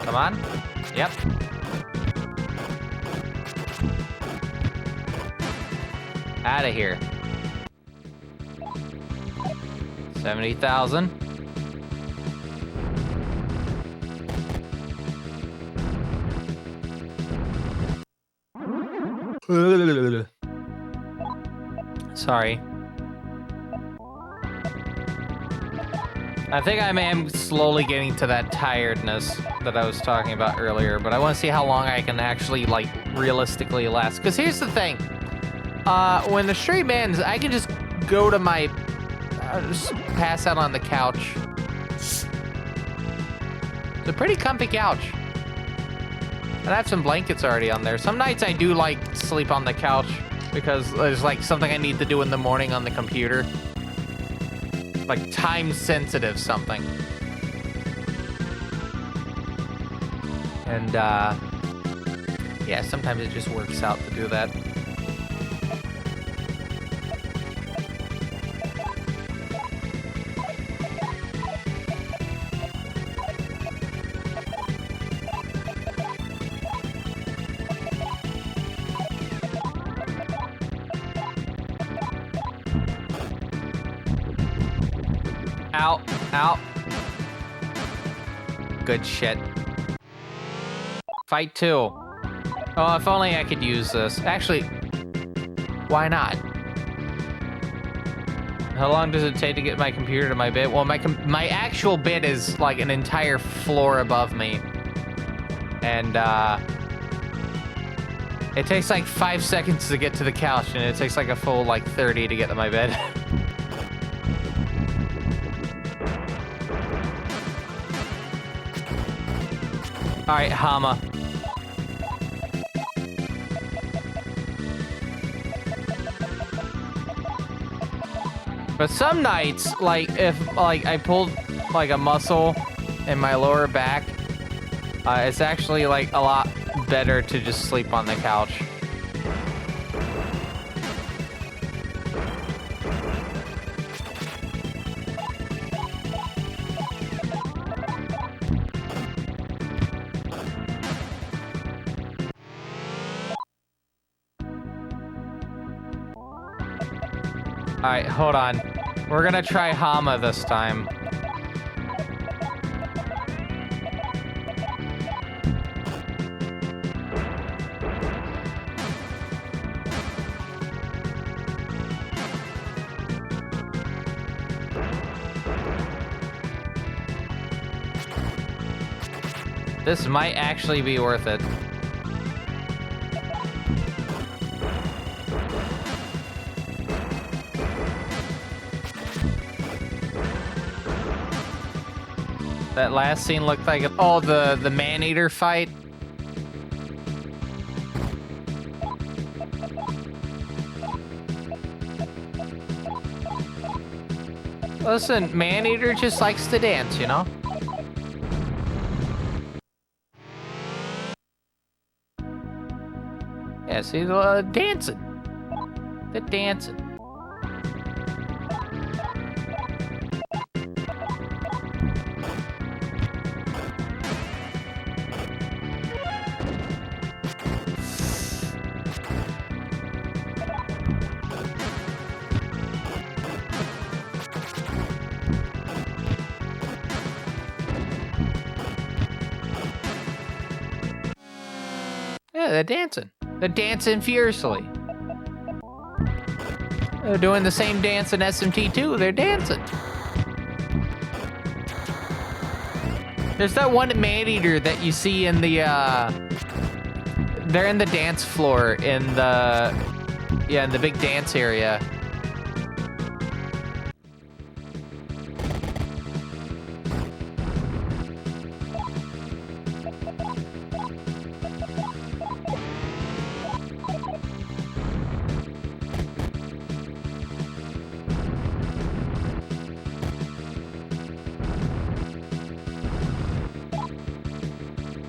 Speaker 1: Come on. Yep. Out of here. 70,000. Sorry. I think I am slowly getting to that tiredness that I was talking about earlier, but I want to see how long I can actually, like, realistically last. Because here's the thing. When the stream ends, I can just go to my... just pass out on the couch. It's a pretty comfy couch. And I have some blankets already on there. Some nights I do, like, sleep on the couch because there's, like, something I need to do in the morning on the computer. Like, time-sensitive something. And, yeah, sometimes it just works out to do that. Out, out. Good shit. Fight 2. Oh, if only I could use this. Actually, why not? How long does it take to get my computer to my bed? Well, my actual bed is like an entire floor above me. And, it takes like 5 seconds to get to the couch, and it takes like a full, like, 30 to get to my bed. Alright, Hama. But some nights, like if like I pulled like a muscle in my lower back, it's actually like a lot better to just sleep on the couch. All right, hold on. We're gonna try Hama this time. This might actually be worth it. That last scene looked like oh, the man-eater fight. Listen, man-eater just likes to dance, you know? Yeah, see, dancing. The dancing. Yeah, they're dancing. They're dancing fiercely. They're doing the same dance in SMT too. They're dancing. There's that one man-eater that you see in the, they're in the dance floor in the big dance area.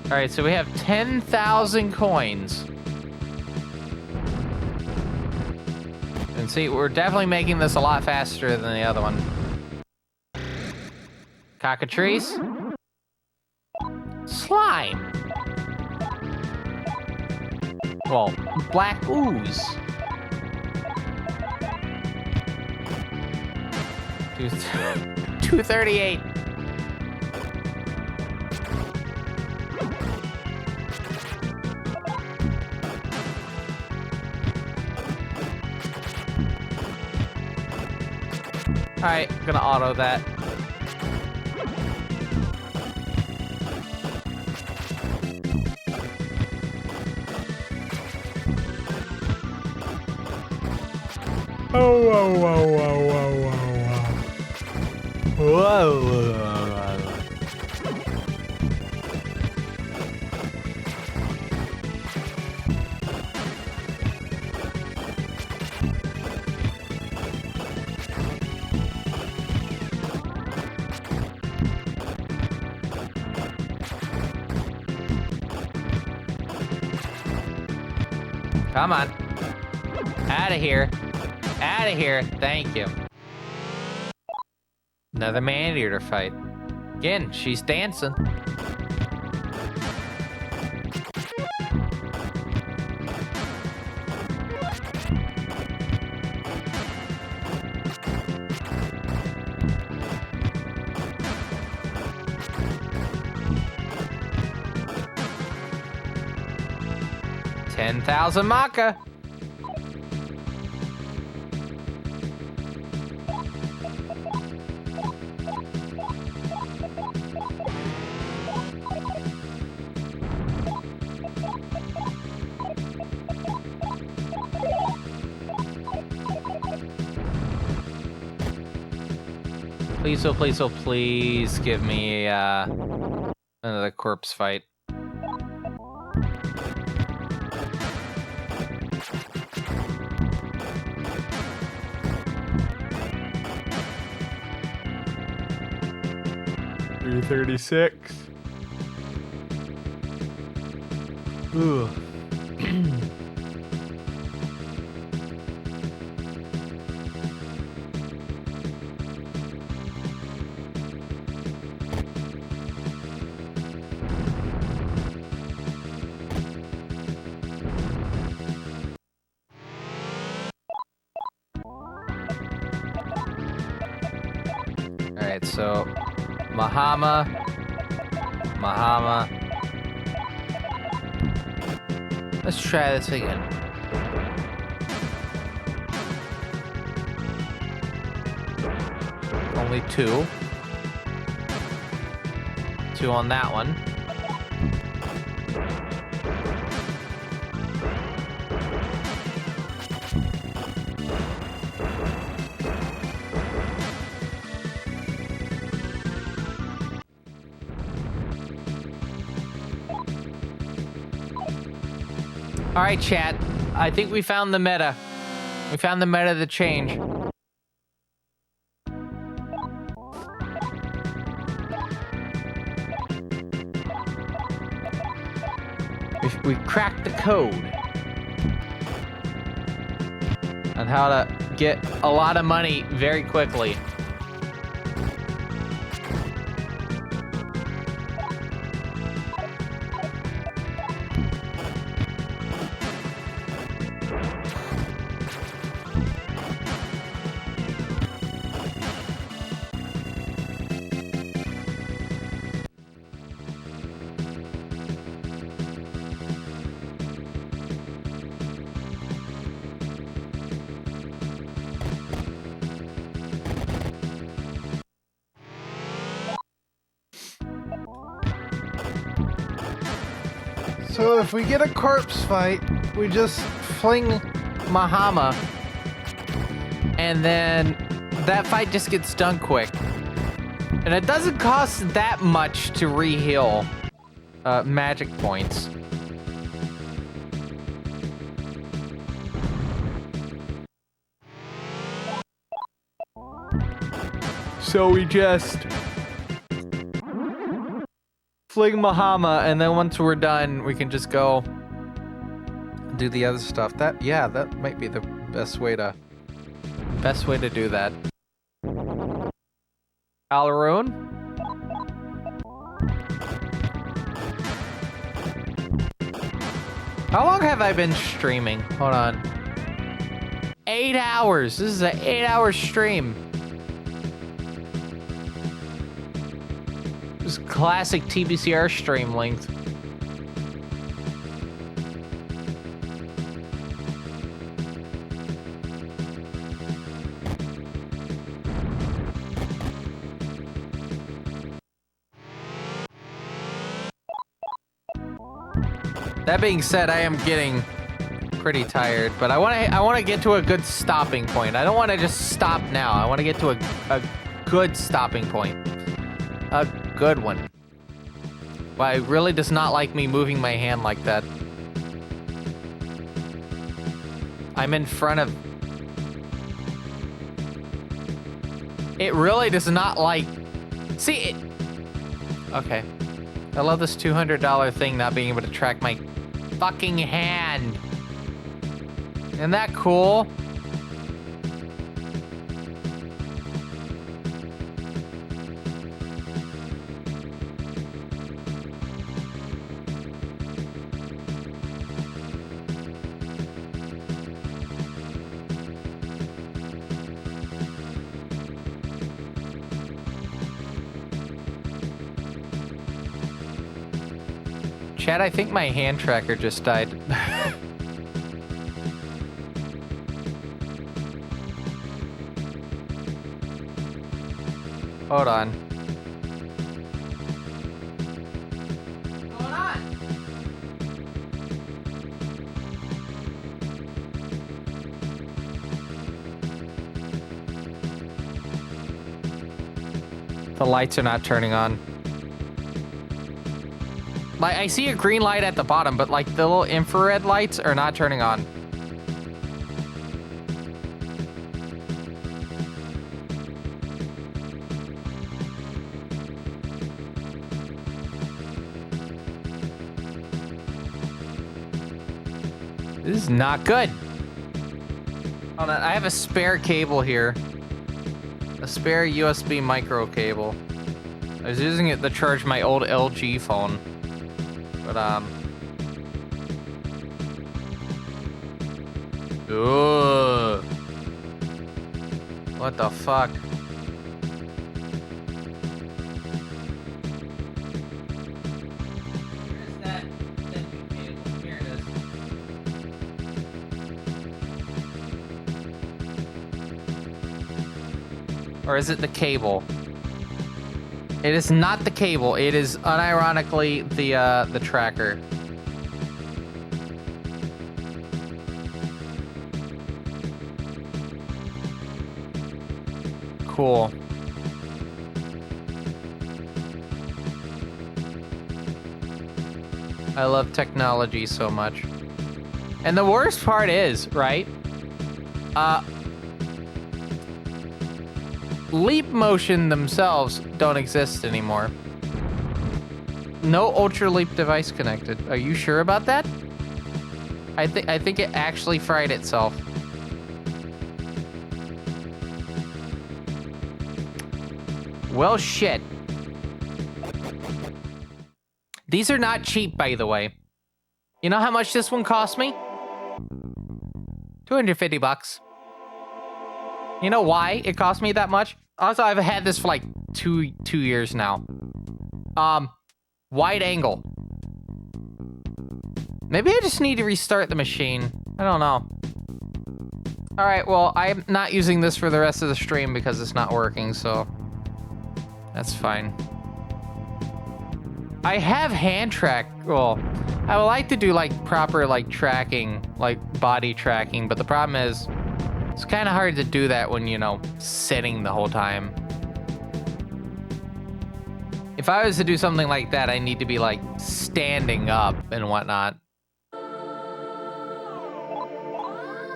Speaker 1: All right, so we have 10,000 coins. And see, we're definitely making this a lot faster than the other one. Cockatrice. Slime. Well, black ooze. 238. All right, I'm gonna auto that. Oh, whoa, whoa, whoa, whoa, whoa, whoa. Whoa. 'Come on. Out of here. Out of here. Thank you. Another man-eater fight. Again, she's dancing. $10,000 Maka. Please, oh please, oh please give me another corpse fight. 336. Ooh. Alright, so Mahama. Let's try this again. Only two. Two on that one. All right, chat. I think we found the meta. We found the meta to change. We cracked the code on how to get a lot of money very quickly. So if we get a corpse fight, we just fling Mahama, and then that fight just gets done quick. And it doesn't cost that much to re-heal magic points. So we just fling Mahama, and then once we're done, we can just go do the other stuff. That might be the best way to do that. Alaroon? How long have I been streaming? Hold on. 8 hours. This is an 8-hour stream. This is classic TBCR stream length. That being said, I am getting pretty tired, but I want to get to a good stopping point. I don't want to just stop now. I want to get to a good stopping point. A good one. But it really does not like me moving my hand like that. I'm in front of... It really does not like... See, it... Okay. I love this $200 thing not being able to track my fucking hand. Isn't that cool? Chad, I think my hand tracker just died. Hold on. What's going on? The lights are not turning on. Like, I see a green light at the bottom, but like the little infrared lights are not turning on. This is not good. Hold on, I have a spare cable here. A spare USB micro cable. I was using it to charge my old LG phone. But, Ugh. What the fuck? Where's that cable? Here it is. Or is it the cable? It is not the cable. It is unironically the tracker. Cool. I love technology so much. And the worst part is, right? Leap motion themselves don't exist anymore. No Ultra Leap device connected. Are you sure about that? I think it actually fried itself. Well, shit. These are not cheap, by the way. You know how much this one cost me? 250 bucks. You know why it cost me that much? Also, I've had this for like two years now. Wide angle. Maybe I just need to restart the machine. I don't know. All right, well, I'm not using this for the rest of the stream because it's not working, so that's fine. I have hand track. Well, I would like to do like proper like tracking, like body tracking, but the problem is it's kind of hard to do that when, you know, sitting the whole time. If I was to do something like that, I need to be like standing up and whatnot.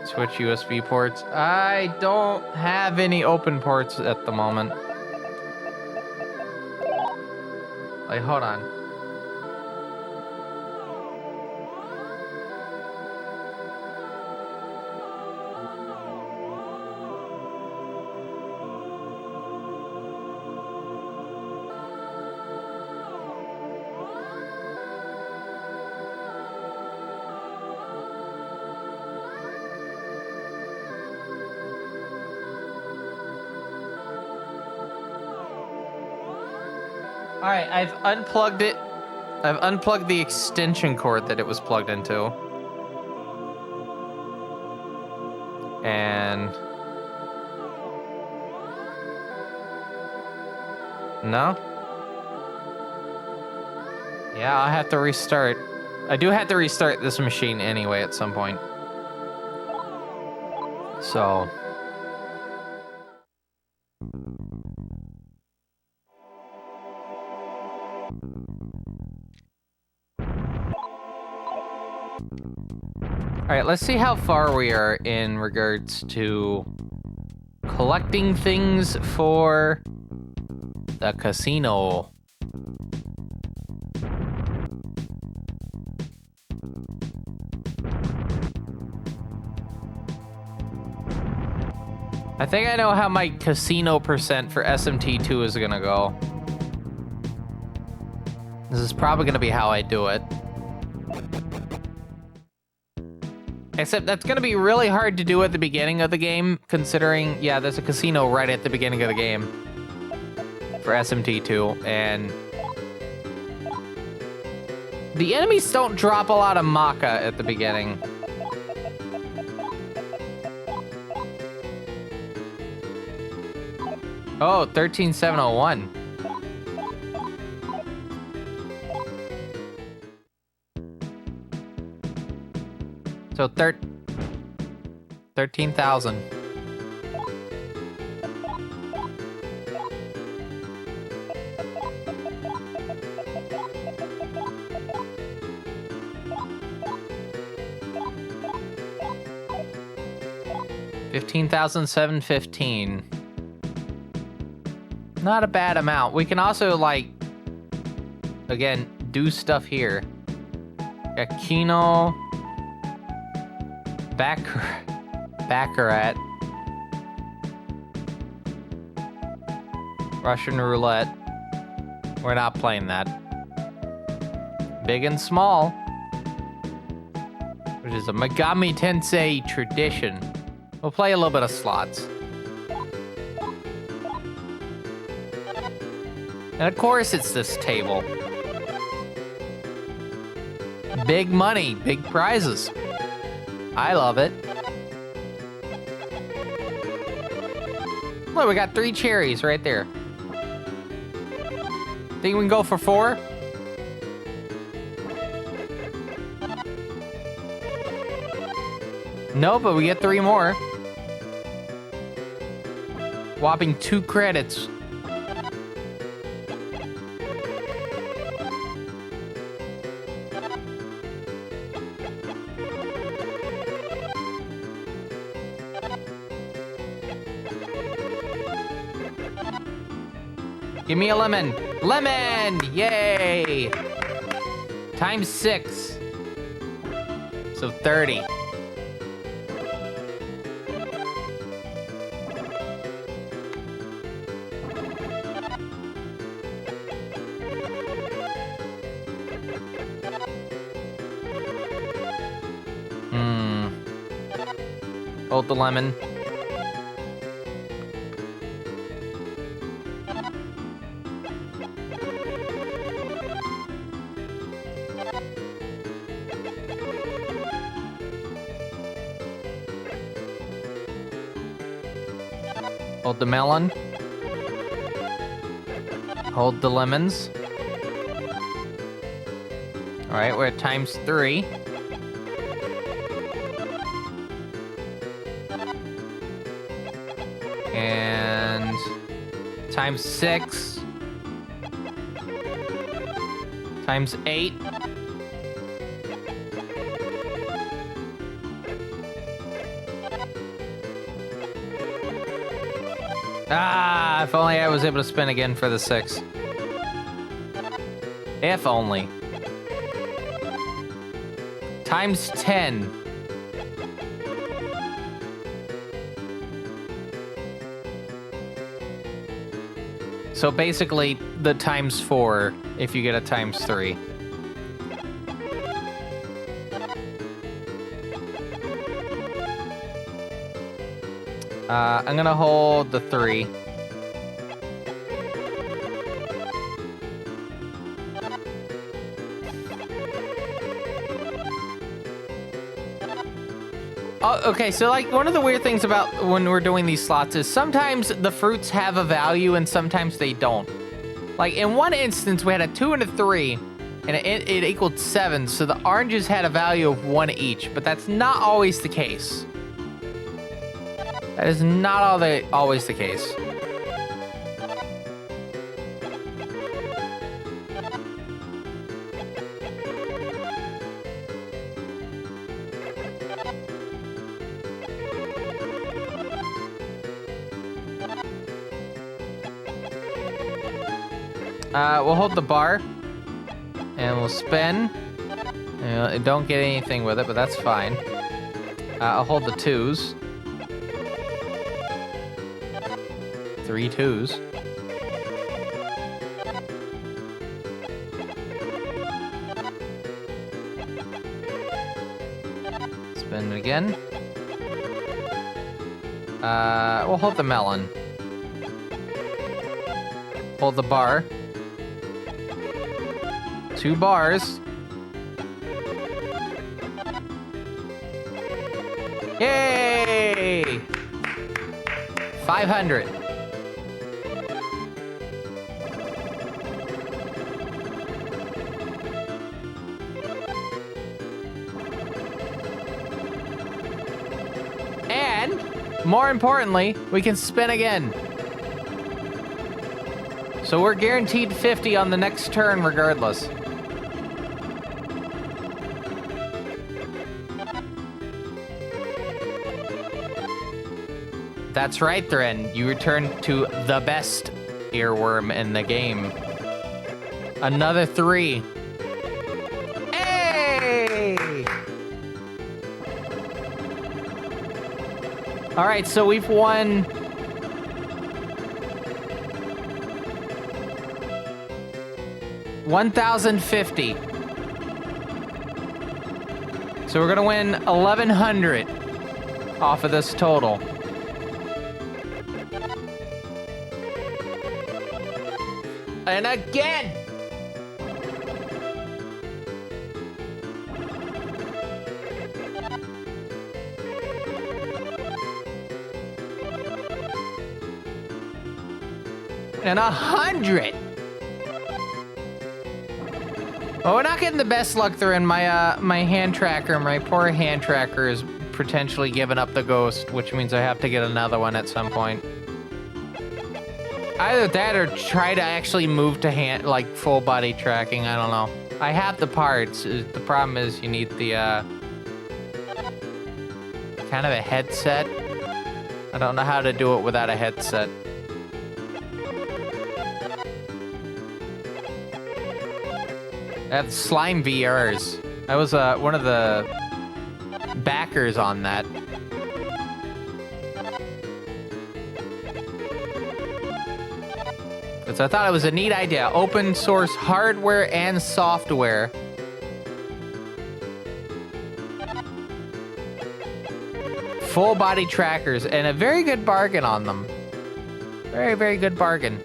Speaker 1: Switch USB ports. I don't have any open ports at the moment. Like, hold on. All right, I've unplugged it. I've unplugged the extension cord that it was plugged into. And no? Yeah, I'll have to restart. I do have to restart this machine anyway at some point. So all right, let's see how far we are in regards to collecting things for the casino. I think I know how my casino percent for SMT2 is gonna go. This is probably gonna be how I do it. Except that's going to be really hard to do at the beginning of the game, considering, yeah, there's a casino right at the beginning of the game for SMT2, and the enemies don't drop a lot of maca at the beginning. Oh, 13701. So 13,000. $15,715. Not a bad amount. We can also, like, again, do stuff here. Got Kino. Baccarat. Russian roulette. We're not playing that. Big and small. Which is a Megami Tensei tradition. We'll play a little bit of slots. And of course it's this table. Big money, big prizes. I love it. Look, we got 3 cherries right there. Think we can go for 4? No, but we get 3 more. Whopping 2 credits. Give me a lemon. Lemon! Yay! Times 6. So 30. Hold the lemon. Hold the melon. Hold the lemons. All right, we're at times 3. And times 6. Times 8. Ah, if only I was able to spin again for the 6. If only. Times 10. So basically, the times 4 if you get a times 3. I'm gonna hold the 3. Oh, okay, so like one of the weird things about when we're doing these slots is sometimes the fruits have a value and sometimes they don't. Like in one instance, we had a 2 and a 3, and it equaled 7, so the oranges had a value of 1 each, but that's not always the case. That is not always the case. We'll hold the bar, and we'll spin. Don't get anything with it, but that's fine. I'll hold the 2s. 3 2s. Spin it again. We'll hold the melon. Hold the bar. 2 bars. Yay! 500. And, more importantly, we can spin again. So we're guaranteed 50 on the next turn regardless. That's right, Thren. You return to the best earworm in the game. Another 3. Hey! All right, so we've won 1,050. So we're gonna win 1,100 off of this total. And again! And 100! Well, we're not getting the best luck through, and my hand tracker, my poor hand tracker is potentially giving up the ghost, which means I have to get another one at some point. Either that or try to actually move to hand, like full body tracking, I don't know. I have the parts, the problem is you need the, kind of a headset. I don't know how to do it without a headset. I have Slime VRs. I was one of the backers on that. So I thought it was a neat idea. Open source hardware and software. Full body trackers and a very good bargain on them. Very, very good bargain.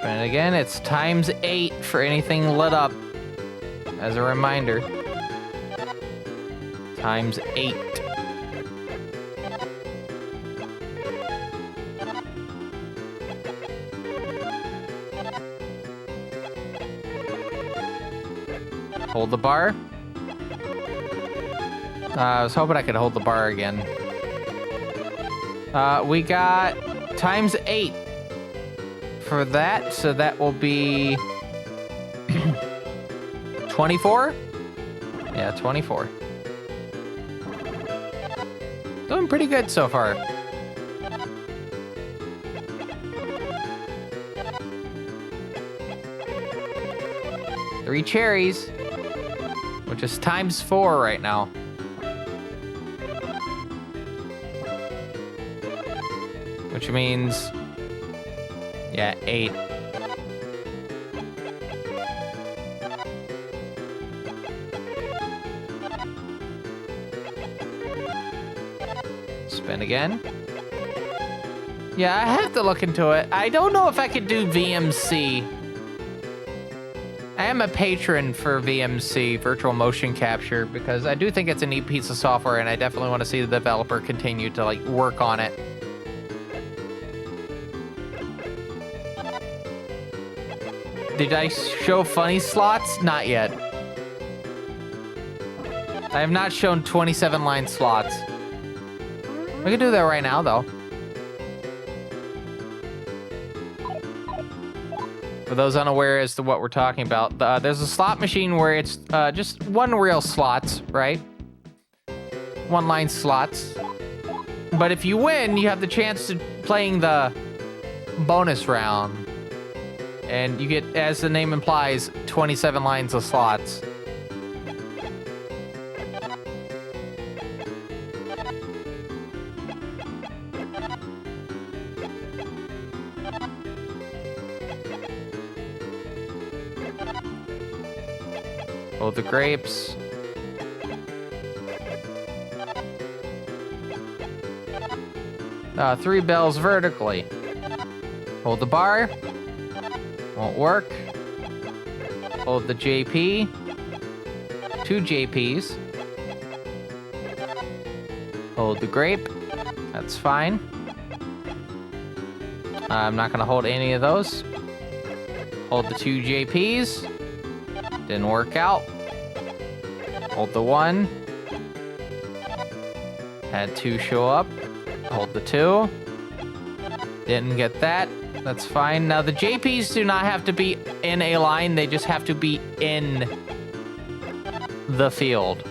Speaker 1: And again, it's times 8 for anything lit up. As a reminder. Times 8. Hold the bar. I was hoping I could hold the bar again. We got times 8. For that, so that will be 24? Yeah, 24. Doing pretty good so far. Three cherries, which is times 4 right now. Which means... yeah, 8. Spin again. Yeah, I have to look into it. I don't know if I could do VMC. I am a patron for VMC, Virtual Motion Capture, because I do think it's a neat piece of software, and I definitely want to see the developer continue to like work on it. Did I show funny slots? Not yet. I have not shown 27 line slots. We can do that right now, though. For those unaware as to what we're talking about, there's a slot machine where it's just one real slots, right? One line slots. But if you win, you have the chance to playing the bonus round. And you get, as the name implies, 27 lines of slots. Hold the grapes. Three bells vertically. Hold the bar. Won't work. Hold the JP. 2 JPs. Hold the grape. That's fine. I'm not gonna hold any of those. Hold the 2 JPs. Didn't work out. Hold the 1. Had 2 show up. Hold the 2. Didn't get that. That's fine. Now, the JPs do not have to be in a line. They just have to be in the field.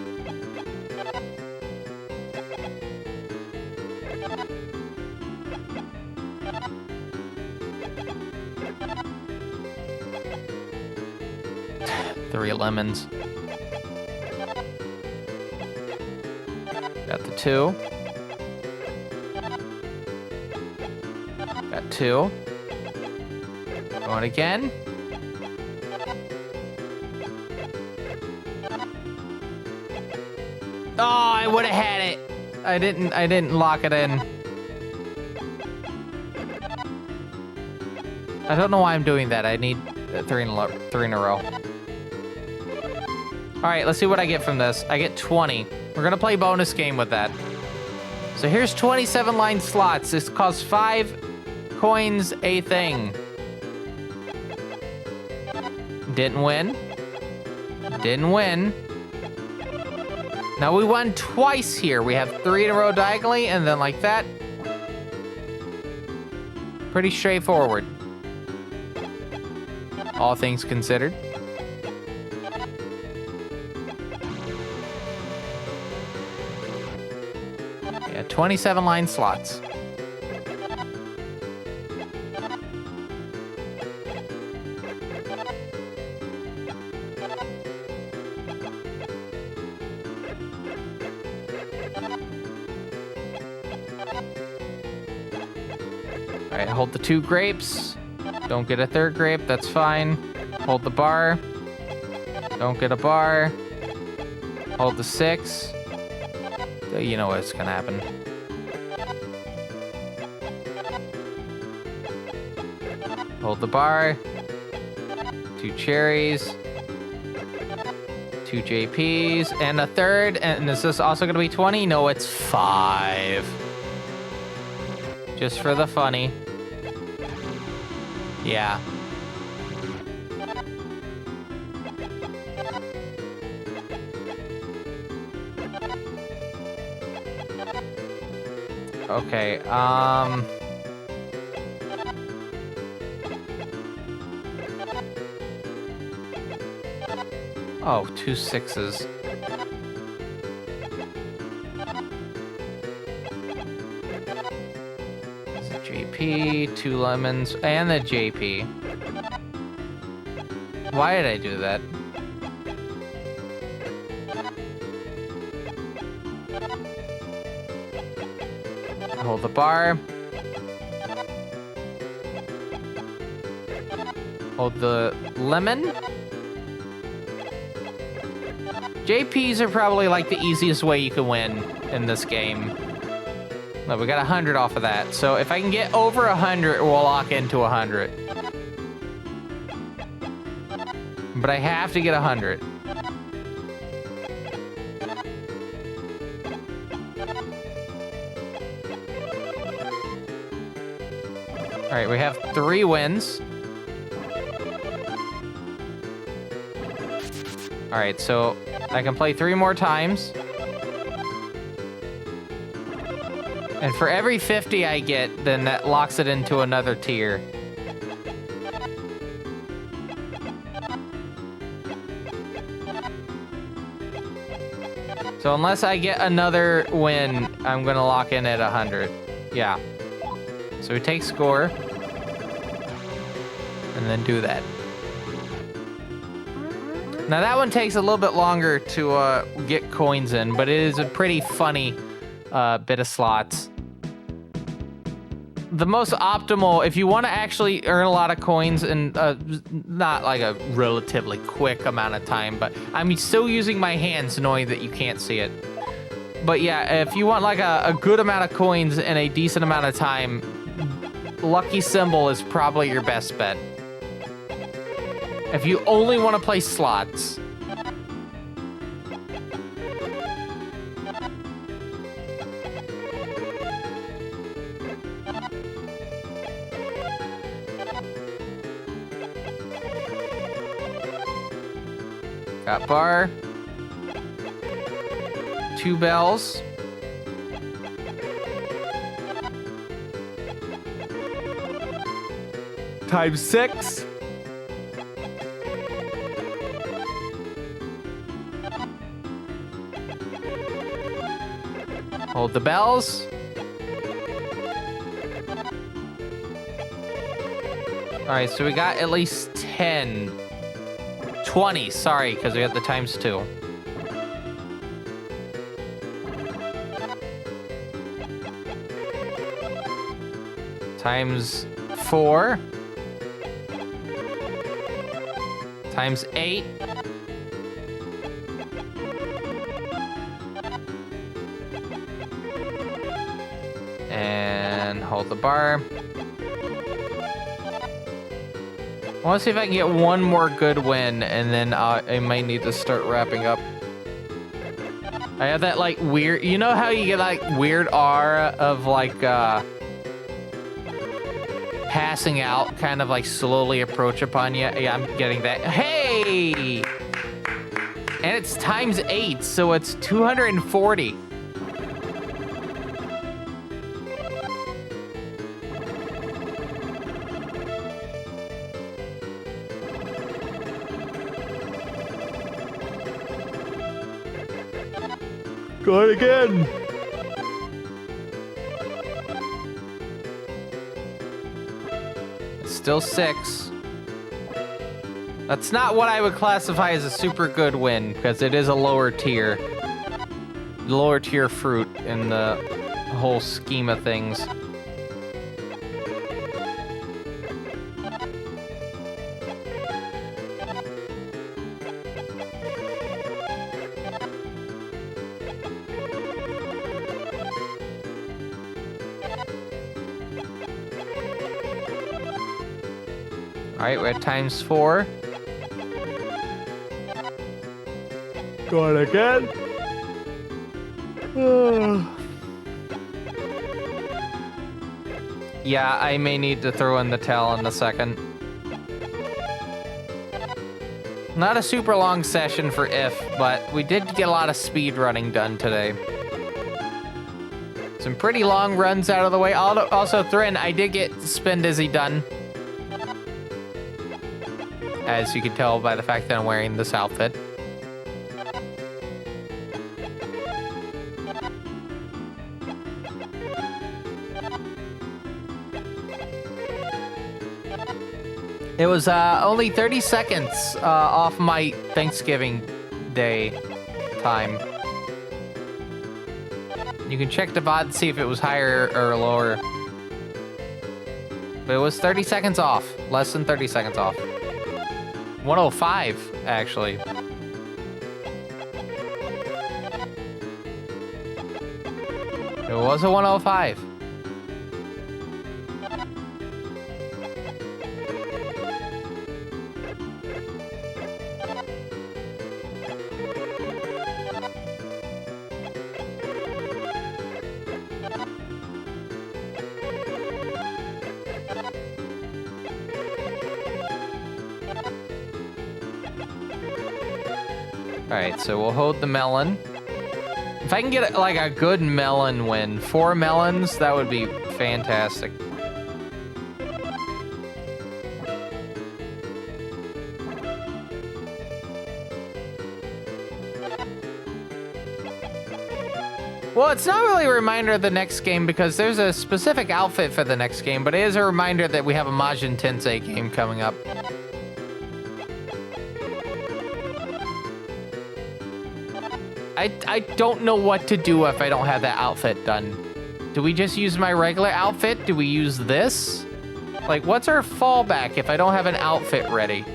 Speaker 1: 3 lemons. Got the 2. Got 2. Going again. Oh, I would have had it. I didn't lock it in. I don't know why I'm doing that. I need 3 in a row. All right, let's see what I get from this. I get 20. We're gonna play bonus game with that. So here's 27 line slots. This costs 5 coins a thing. Didn't win. Didn't win. Now we won twice here. We have 3 in a row diagonally, and then like that. Pretty straightforward. All things considered. Yeah, 27 line slots. All right, hold the 2 grapes. Don't get a 3rd grape, that's fine. Hold the bar. Don't get a bar. Hold the 6. You know what's gonna happen. Hold the bar. 2 cherries. 2 JPs. And a 3rd. And is this also gonna be 20? No, it's 5. Just for the funny. Yeah. Okay, oh, 2 6s. There's a JP, 2 lemons, and the JP. Why did I do that? Hold the bar. Hold the lemon. JPs are probably like the easiest way you can win in this game. No, we got 100 off of that. So if I can get over 100, we'll lock into 100. But I have to get 100. All right, we have 3 wins. All right, so I can play 3 more times. And for every 50 I get, then that locks it into another tier. So unless I get another win, I'm gonna lock in at 100. Yeah. So we take score, and then do that. Now that one takes a little bit longer to get coins in, but it is a pretty funny bit of slots. The most optimal, if you want to actually earn a lot of coins in not like a relatively quick amount of time, but I'm still using my hands knowing that you can't see it. But yeah, if you want like a good amount of coins in a decent amount of time, Lucky Symbol is probably your best bet. If you only want to play slots. Got bar. 2 bells. Times 6. Hold the bells. All right, so we got at least 10. 20, sorry, because we have the times 2. Times 4. Times 8. And hold the bar. I want to see if I can get one more good win, and then I might need to start wrapping up. I have that, like, weird... You know how you get, like, weird aura of, like, passing out, kind of, like, slowly approach upon you? Yeah, I'm getting that. Hey! And it's times 8, so it's 240. Go it again. It's still 6. That's not what I would classify as a super good win, because it is a lower tier fruit in the whole scheme of things. All right, we're at times 4. Going again. Yeah, I may need to throw in the towel in a second. Not a super long session for if, but we did get a lot of speed running done today. Some pretty long runs out of the way. Also, Thrin, I did get Spin Dizzy done. As you can tell by the fact that I'm wearing this outfit. It was only 30 seconds off my Thanksgiving Day time. You can check the VOD and see if it was higher or lower. But it was 30 seconds off. Less than 30 seconds off. 105, actually. It was a 105. Alright, so we'll hold the melon. If I can get, like, a good melon win, 4 melons, that would be fantastic. Well, it's not really a reminder of the next game because there's a specific outfit for the next game, but it is a reminder that we have a Majin Tensei game coming up. I don't know what to do if I don't have that outfit done. Do we just use my regular outfit? Do we use this? Like, what's our fallback if I don't have an outfit ready?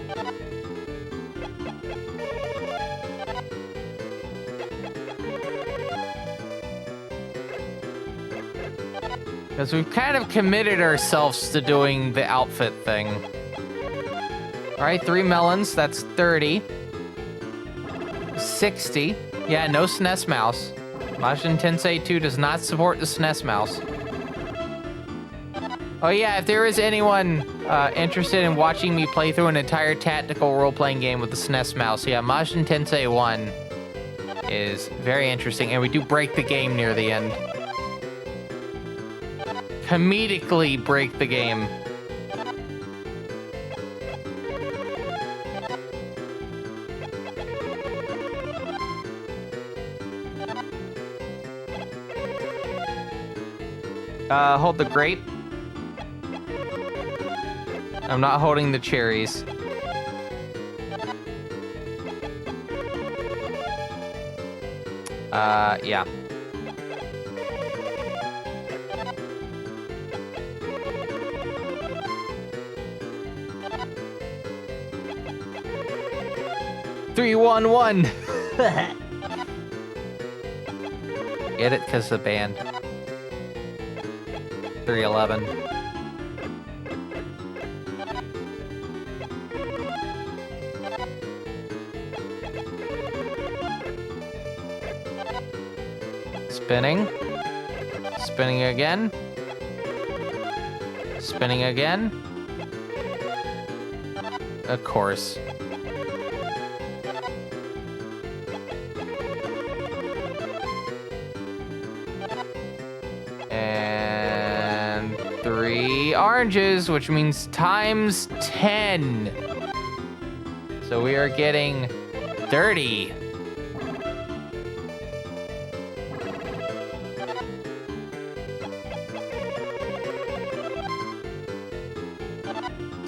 Speaker 1: Because we've kind of committed ourselves to doing the outfit thing. All right, 3 melons, that's 30. 60. Yeah, no SNES mouse. Majin Tensei 2 does not support the SNES mouse. Oh yeah, if there is anyone interested in watching me play through an entire tactical role-playing game with the SNES mouse, yeah, Majin Tensei 1 is very interesting, and we do break the game near the end. Comedically break the game. Hold the grape. I'm not holding the cherries. Yeah. Three, one, one. Get it? Because the band. 311. Spinning. Spinning again. Spinning again. Of course. And 3 oranges, which means times 10. So we are getting 30.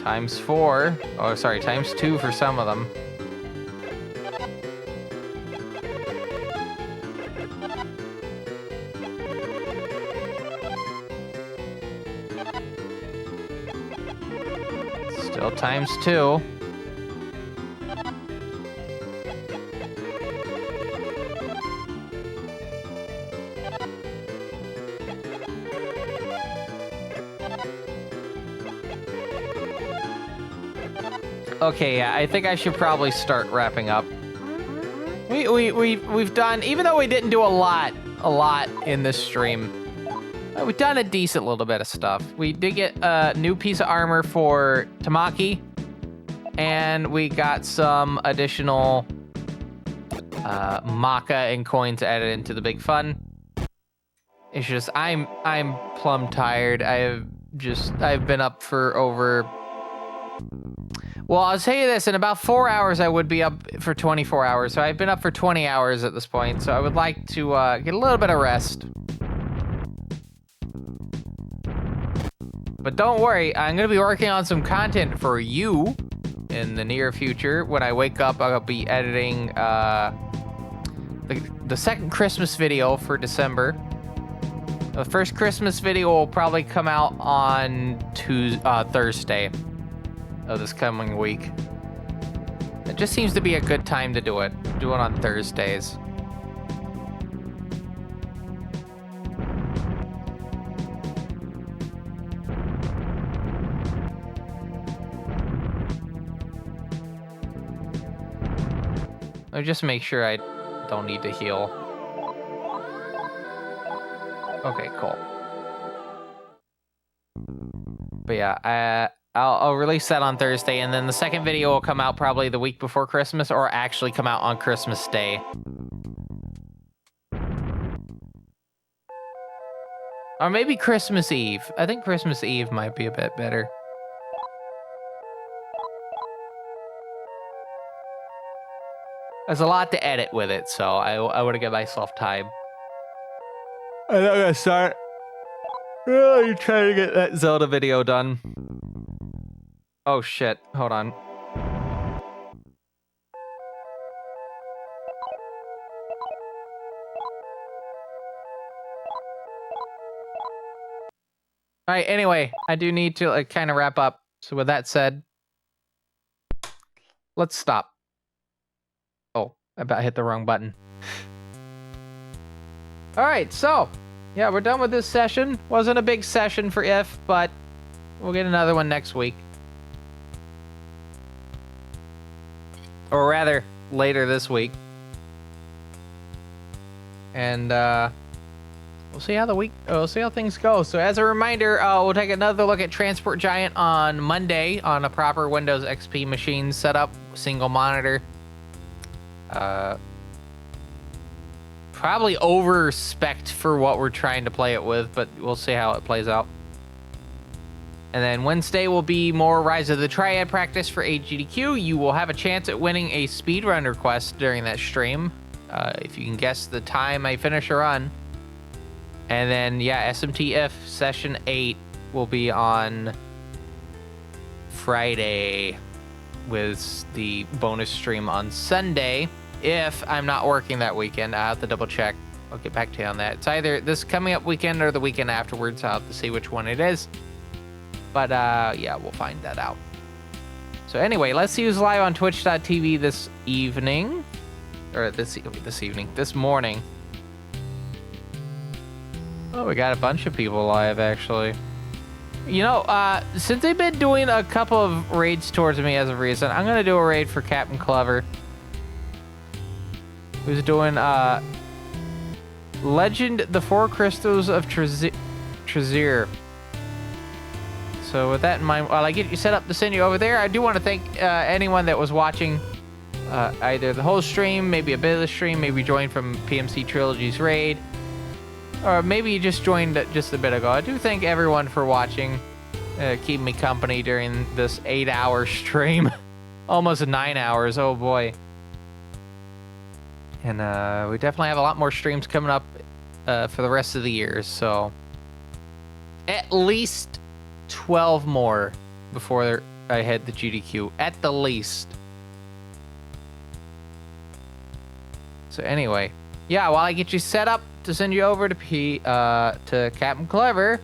Speaker 1: Times 4. Oh, sorry, times 2 for some of them. Still times 2. Okay, yeah, I think I should probably start wrapping up. We've done, even though we didn't do a lot in this stream, we've done a decent little bit of stuff. We did get a new piece of armor for Tamaki, and we got some additional maca and coins added into the big fun. It's just I'm plumb tired. I've been up for over. Well, I'll tell you this, in about 4 hours, I would be up for 24 hours. So I've been up for 20 hours at this point. So I would like to get a little bit of rest. But don't worry, I'm going to be working on some content for you in the near future. When I wake up, I'll be editing the second Christmas video for December. The first Christmas video will probably come out on Thursday of this coming week. It just seems to be a good time to do it. Do it on Thursdays. Let me just make sure I don't need to heal. Okay, cool. But yeah, I'll release that on Thursday, and then the second video will come out probably the week before Christmas, or actually come out on Christmas Day. Or maybe Christmas Eve. I think Christmas Eve might be a bit better. There's a lot to edit with it, so I want to give myself time. I'm gonna start really trying to get that Zelda video done. Oh shit, hold on. Alright, anyway, I do need to kind of wrap up. So with that said, let's stop. Oh, I about hit the wrong button. Alright, so, yeah, we're done with this session. Wasn't a big session for If, but we'll get another one next week. Or rather, later this week. And we'll see how things go. So as a reminder, we'll take another look at Transport Giant on Monday on a proper Windows XP machine setup, single monitor. Probably over spec'd for what we're trying to play it with, but we'll see how it plays out. And then Wednesday will be more Rise of the Triad practice for AGDQ. You will have a chance at winning a speedrun request during that stream, if you can guess the time I finish a run. And then, yeah, SMTF Session 8 will be on Friday with the bonus stream on Sunday. if I'm not working that weekend. I have to double check. I'll get back to you on that. It's either this coming up weekend or the weekend afterwards. I'll have to see which one it is. But yeah, we'll find that out. So anyway, let's see who's live on twitch.tv this evening. Or this morning. Oh, we got a bunch of people live, actually. You know, since they've been doing a couple of raids towards me as of recent, I'm going to do a raid for Captain Clever. Who's doing, Legend, the Four Crystals of Trezir. So with that in mind, while I get you set up to send you over there, I do want to thank anyone that was watching either the whole stream, maybe a bit of the stream, maybe joined from PMC Trilogy's raid, or maybe you just joined just a bit ago. I do thank everyone for watching, keeping me company during this 8-hour stream. Almost 9 hours, oh boy. And we definitely have a lot more streams coming up for the rest of the year, so at least 12 more before I head the GDQ, at the least. So anyway, yeah, while I get you set up to send you over to Captain Clever, if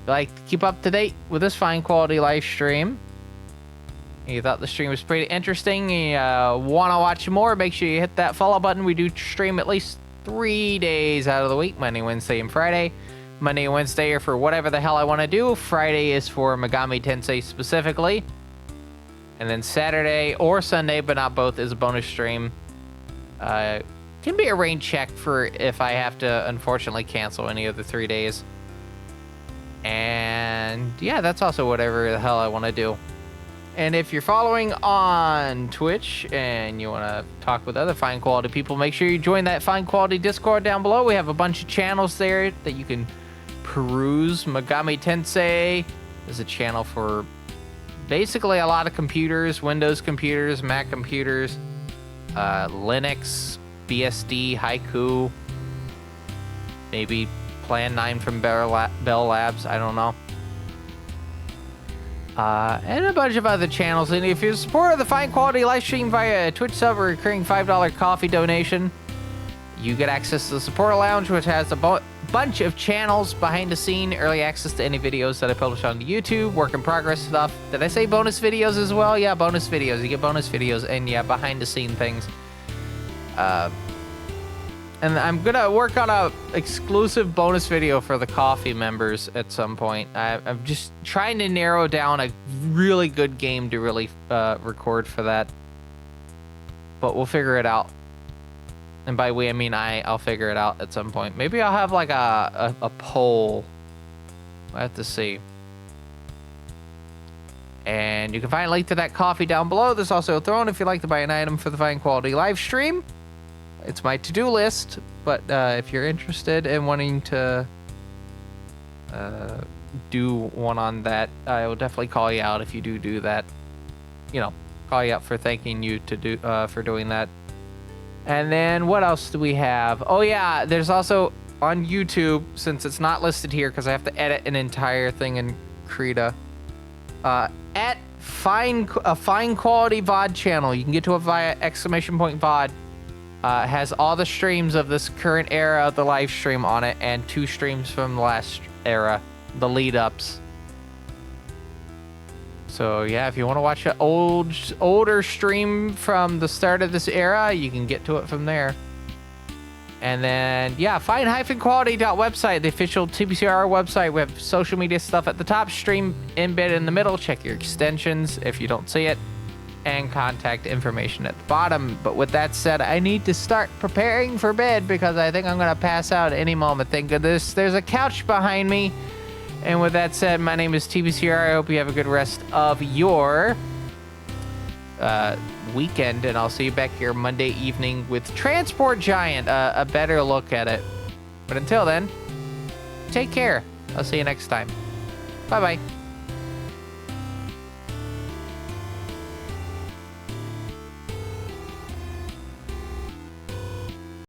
Speaker 1: you like to keep up to date with this fine quality live stream, and you thought the stream was pretty interesting, and you want to watch more, make sure you hit that follow button. We do stream at least 3 days out of the week, Monday, Wednesday, and Friday. Monday and Wednesday are for whatever the hell I want to do. Friday is for Megami Tensei specifically. And then Saturday or Sunday, but not both, is a bonus stream. Can be a rain check for if I have to, unfortunately, cancel any of the 3 days. And yeah, that's also whatever the hell I want to do. And if you're following on Twitch and you want to talk with other fine quality people, make sure you join that fine quality Discord down below. We have a bunch of channels there that you can peruse. Megami Tensei is a channel for basically a lot of computers, Windows computers, Mac computers, Linux, BSD, Haiku, maybe Plan 9 from Bell Labs, I don't know. And a bunch of other channels. And if you're a supporter of the fine quality live stream via a Twitch sub or recurring $5 coffee donation, you get access to the supporter lounge, which has a bunch of channels behind the scene, early access to any videos that I publish on YouTube, work in progress stuff. Did I say bonus videos as well? Yeah, bonus videos. You get bonus videos and yeah, behind the scene things. And I'm gonna work on a exclusive bonus video for the coffee members at some point. I'm just trying to narrow down a really good game to really record for that. But we'll figure it out. And by we, I mean I'll figure it out at some point. Maybe I'll have like a poll. I have to see. And you can find a link to that coffee down below. There's also a throne if you'd like to buy an item for the fine quality live stream. It's my to-do list, but if you're interested in wanting to do one on that, I will definitely call you out if you do that. You know, call you out for thanking you for doing that. And then what else do we have? Oh yeah, there's also on YouTube, since it's not listed here because I have to edit an entire thing in Krita. At a fine quality VOD channel, you can get to it via !VOD. Has all the streams of this current era of the live stream on it, and 2 streams from the last era, the lead ups. So yeah, if you want to watch an older stream from the start of this era, you can get to it from there. And then yeah, fine-quality.website, the official TBCR website. We have social media stuff at the top, stream embed in the middle, check your extensions if you don't see it, and contact information at the bottom. But with that said, I need to start preparing for bed because I think I'm gonna pass out any moment. Thank goodness there's a couch behind me. And with that said, my name is TBCR. I hope you have a good rest of your weekend, and I'll see you back here Monday evening with Transport Giant, a better look at it. But until then, take care. I'll see you next time. Bye-bye.